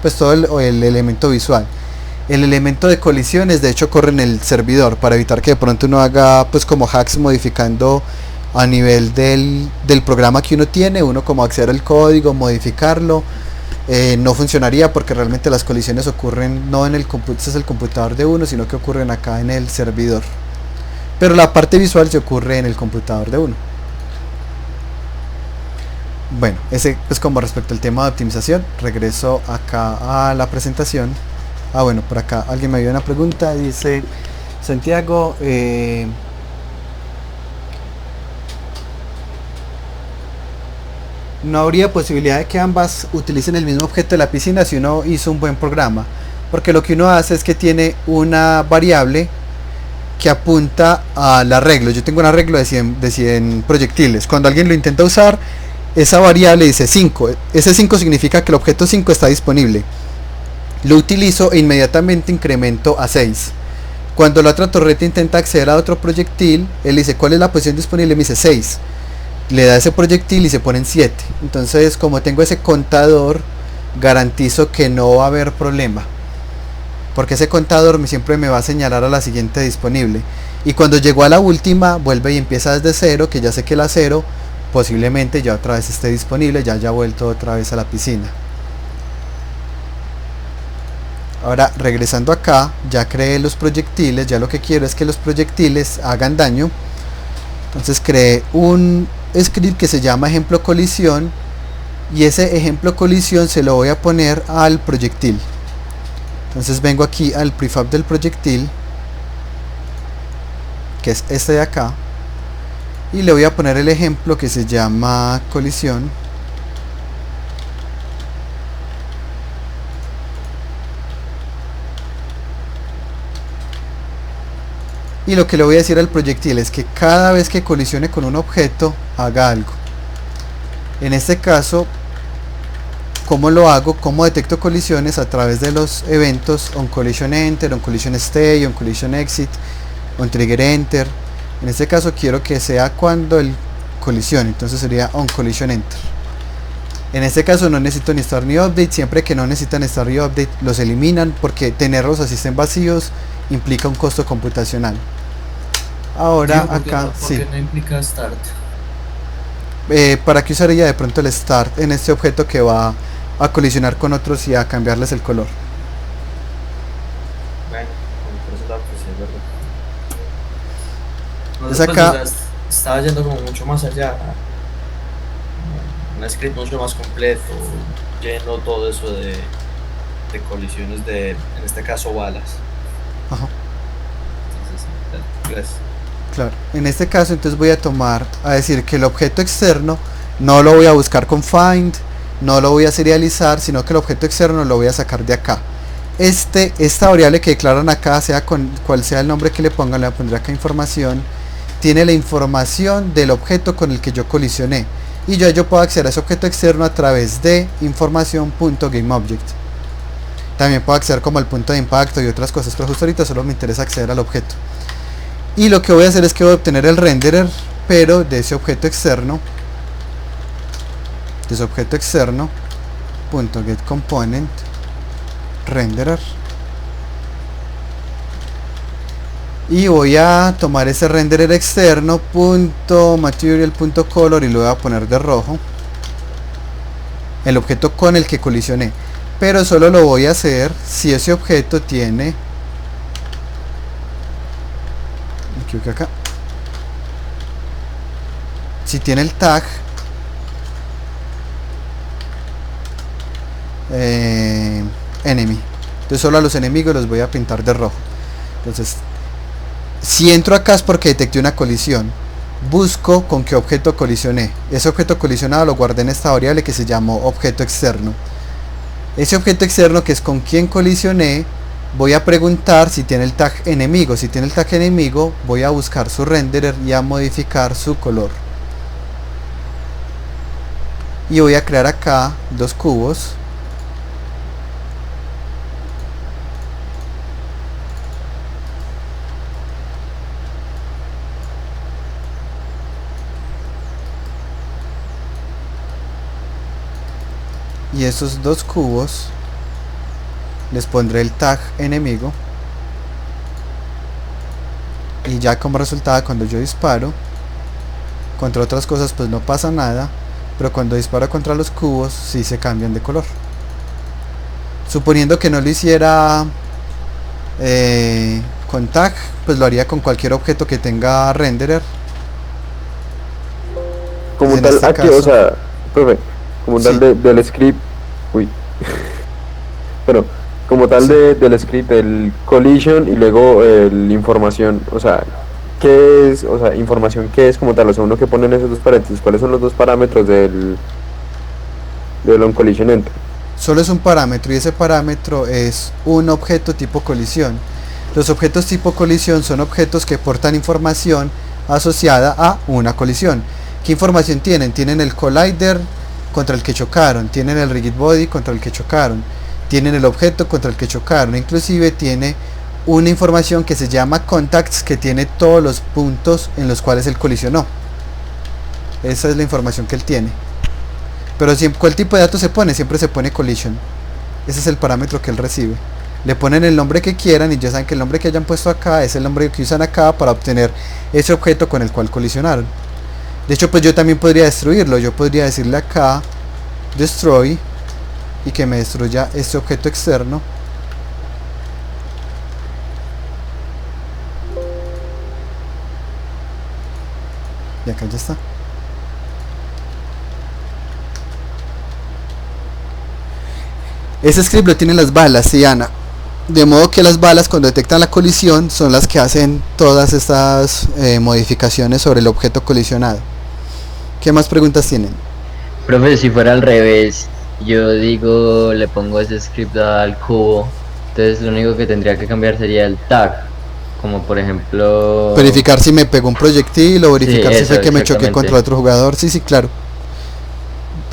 Pues todo el elemento visual. El elemento de colisiones de hecho corre en el servidor, para evitar que de pronto uno haga pues como hacks modificando a nivel del programa que uno tiene, uno como acceder al código, modificarlo. No funcionaría, porque realmente las colisiones ocurren no en el computador, es el computador de uno, sino que ocurren acá en el servidor. Pero la parte visual se ocurre en el computador de uno. Bueno, ese pues como respecto al tema de optimización. Regreso acá a la presentación. Bueno, por acá alguien me dio una pregunta, dice Santiago, no habría posibilidad de que ambas utilicen el mismo objeto de la piscina si uno hizo un buen programa, porque lo que uno hace es que tiene una variable que apunta al arreglo. Yo tengo un arreglo de 100 proyectiles. Cuando alguien lo intenta usar, esa variable dice 5. Ese 5 significa que el objeto 5 está disponible. Lo utilizo e inmediatamente incremento a 6. Cuando la otra torreta intenta acceder a otro proyectil, él dice ¿cuál es la posición disponible? Me dice 6. Le da ese proyectil y se ponen 7. Entonces, como tengo ese contador, garantizo que no va a haber problema, porque ese contador siempre me va a señalar a la siguiente disponible. Y cuando llegó a la última, vuelve y empieza desde 0, que ya sé que la 0 posiblemente ya otra vez esté disponible, ya haya vuelto otra vez a la piscina. Ahora, regresando acá, ya creé los proyectiles. Ya lo que quiero es que los proyectiles hagan daño. Entonces creé un script que se llama ejemplo colisión, y ese ejemplo colisión se lo voy a poner al proyectil. Entonces vengo aquí al prefab del proyectil, que es este de acá, y le voy a poner el ejemplo que se llama colisión. Y lo que le voy a decir al proyectil es que cada vez que colisione con un objeto, haga algo. En este caso, ¿cómo lo hago? ¿Cómo detecto colisiones? A través de los eventos onCollisionEnter, onCollisionStay, onCollisionExit, onTriggerEnter. En este caso quiero que sea cuando el colisione, entonces sería onCollisionEnter. En este caso no necesito ni start ni update. Siempre que no necesitan start ni update, los eliminan, porque tenerlos así estén vacíos implica un costo computacional. Ahora acá ¿Por qué no implica start? ¿Para qué usaría de pronto el start en este objeto que va a colisionar con otros y a cambiarles el color? Bueno, por ese lado pues sí, es verdad. No, Es pues, acá. o sea, estaba yendo como mucho más allá. Un script mucho más completo, lleno todo eso de colisiones de, en este caso, balas. Ajá. Entonces, gracias. Claro, en este caso entonces voy a decir que el objeto externo no lo voy a buscar con find, no lo voy a serializar, sino que el objeto externo lo voy a sacar de acá. Esta variable que declaran acá, sea con cual sea el nombre que le pongan, le voy a poner acá información, tiene la información del objeto con el que yo colisioné, y yo puedo acceder a ese objeto externo a través de información.GameObject. También puedo acceder como al punto de impacto y otras cosas, pero justo ahorita solo me interesa acceder al objeto. Y lo que voy a hacer es que voy a obtener el renderer, pero de ese objeto externo, .getComponent renderer, y voy a tomar ese renderer externo .material.color y lo voy a poner de rojo, el objeto con el que colisioné. Pero solo lo voy a hacer si ese objeto tiene, me equivoqué acá, si tiene el tag enemy. Entonces solo a los enemigos los voy a pintar de rojo. Entonces, si entro acá es porque detecté una colisión. Busco con qué objeto colisioné. Ese objeto colisionado lo guardé en esta variable que se llamó objeto externo. Ese objeto externo, que es con quién colisioné, voy a preguntar si tiene el tag enemigo. Si tiene el tag enemigo, voy a buscar su renderer y a modificar su color. Y voy a crear acá dos cubos. Y esos dos cubos les pondré el tag enemigo. Y ya como resultado, cuando yo disparo contra otras cosas pues no pasa nada, pero cuando disparo contra los cubos sí se cambian de color. Suponiendo que no lo hiciera con tag, pues lo haría con cualquier objeto que tenga renderer. Como En tal, este aquí, caso- o sea, profe, como tal Sí. del script, uy, bueno, como tal Sí. del script, el collision y luego la información, o sea, ¿qué es? O sea, información, ¿qué es como tal? O sea, uno que pone en esos dos paréntesis, ¿cuáles son los dos parámetros del on collision enter? Solo es un parámetro y ese parámetro es un objeto tipo colisión. Los objetos tipo colisión son objetos que portan información asociada a una colisión. ¿Qué información tienen? Tienen el collider contra el que chocaron, tienen el rigid body contra el que chocaron, tienen el objeto contra el que chocaron, inclusive tiene una información que se llama contacts, que tiene todos los puntos en los cuales él colisionó. Esa es la información que él tiene. Pero siempre, ¿cuál tipo de datos se pone? Siempre se pone collision. Ese es el parámetro que él recibe. Le ponen el nombre que quieran y ya saben que el nombre que hayan puesto acá es el nombre que usan acá para obtener ese objeto con el cual colisionaron. De hecho, pues yo también podría destruirlo. Yo podría decirle acá destroy y que me destruya este objeto externo. Y acá ya está. Ese script lo tienen las balas, sí, Ana. De modo que las balas, cuando detectan la colisión, son las que hacen todas estas modificaciones sobre el objeto colisionado. ¿Qué más preguntas tienen? Profe, si fuera al revés, yo digo, le pongo ese script al cubo, entonces lo único que tendría que cambiar sería el tag, como por ejemplo... Verificar si me pegó un proyectil o verificar Sí, si fue eso, que me choqué exactamente. contra otro jugador. Sí, sí, claro.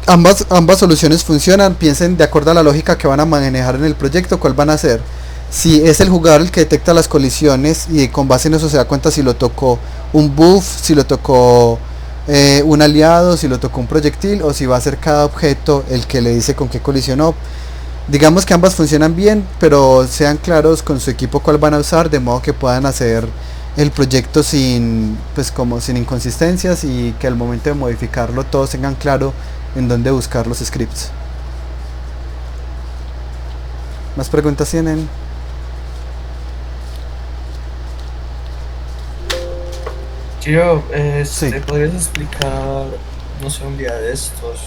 Ambas soluciones funcionan. Piensen de acuerdo a la lógica que van a manejar en el proyecto, cuál van a hacer. Si es el jugador el que detecta las colisiones y con base en eso se da cuenta si lo tocó un buff, si lo tocó un aliado, si lo tocó un proyectil, o si va a ser cada objeto el que le dice con qué colisionó. Digamos que ambas funcionan bien, pero sean claros con su equipo cuál van a usar, de modo que puedan hacer el proyecto sin inconsistencias, y que al momento de modificarlo todos tengan claro en dónde buscar los scripts. ¿Más preguntas tienen? Tío, Sí. ¿te podrías explicar, no sé, un día de estos,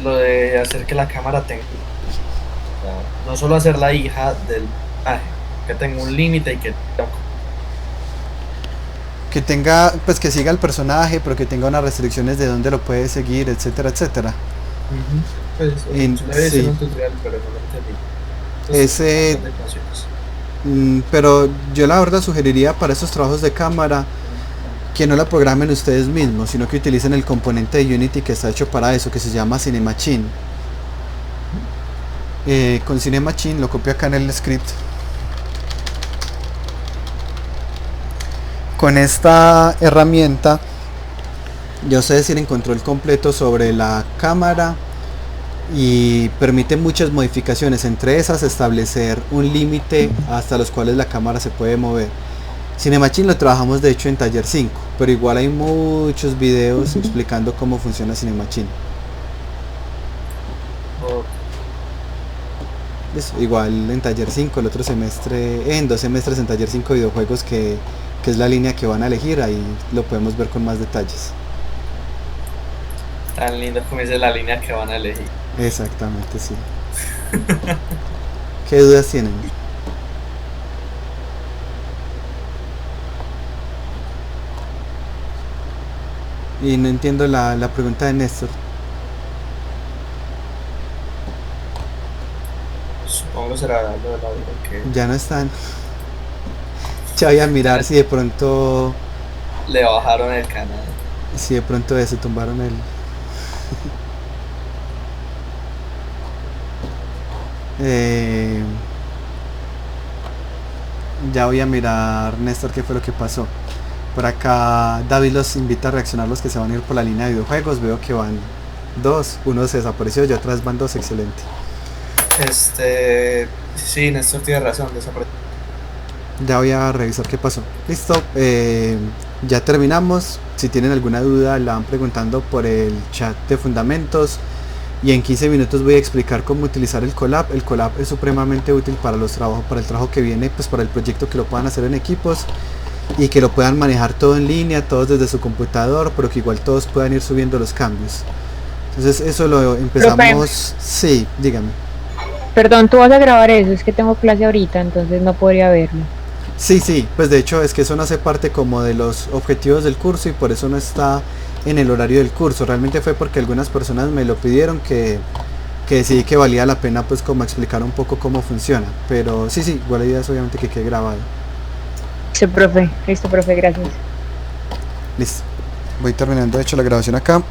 lo de hacer que la cámara tenga, o sea, no solo hacer la hija del personaje, que tenga un límite y Que tenga, pues que siga el personaje, pero que tenga unas restricciones de dónde lo puede seguir, etcétera, etcétera. Pues, Y- yo le había sí. hecho un tutorial, pero no lo entendí. Entonces, Ese- bastante conocidos. Pero yo la verdad sugeriría para esos trabajos de cámara que no la programen ustedes mismos, sino que utilicen el componente de Unity que está hecho para eso, que se llama Cinemachine. Con Cinemachine lo copio acá en el script. Con esta herramienta ya ustedes tienen control completo sobre la cámara y permite muchas modificaciones, entre esas establecer un límite hasta los cuales la cámara se puede mover. Cinemachine lo trabajamos de hecho en Taller 5, pero igual hay muchos videos explicando cómo funciona Cinemachine. O- Eso, igual en Taller 5 el otro semestre, en 2 semestres en Taller 5 videojuegos, que es la línea que van a elegir, ahí lo podemos ver con más detalles. Tan lindo como dice la línea que van a elegir. Exactamente, sí. ¿Qué dudas tienen? Y no entiendo la pregunta de Néstor. Supongo será lo de la vida que Ya no están. Ya voy a mirar si de pronto le bajaron el canal. si de pronto se tumbaron el ya voy a mirar, Néstor, qué fue lo que pasó. Por acá David los invita a reaccionar los que se van a ir por la línea de videojuegos. Veo que van dos, uno se desapareció y otras van dos, excelente. Sí, Néstor tiene razón, desapareció. Ya voy a revisar qué pasó. Listo, ya terminamos. Si tienen alguna duda la van preguntando por el chat de fundamentos. Y en 15 minutos voy a explicar cómo utilizar el Colab. El Colab es supremamente útil para los trabajos, para el trabajo que viene, pues para el proyecto, que lo puedan hacer en equipos y que lo puedan manejar todo en línea, todos desde su computador, pero que igual todos puedan ir subiendo los cambios. Entonces eso lo empezamos. Sí, dígame. Perdón, tú vas a grabar eso, es que tengo clase ahorita, entonces no podría verlo. Sí, pues de hecho es que eso no hace parte como de los objetivos del curso y por eso no está en el horario del curso. Realmente fue porque algunas personas me lo pidieron, que decidí que valía la pena pues como explicar un poco cómo funciona. Pero sí, igual la idea es obviamente que quede grabado. Sí, profe, listo, profe, gracias. Listo. Voy terminando de hecho la grabación acá.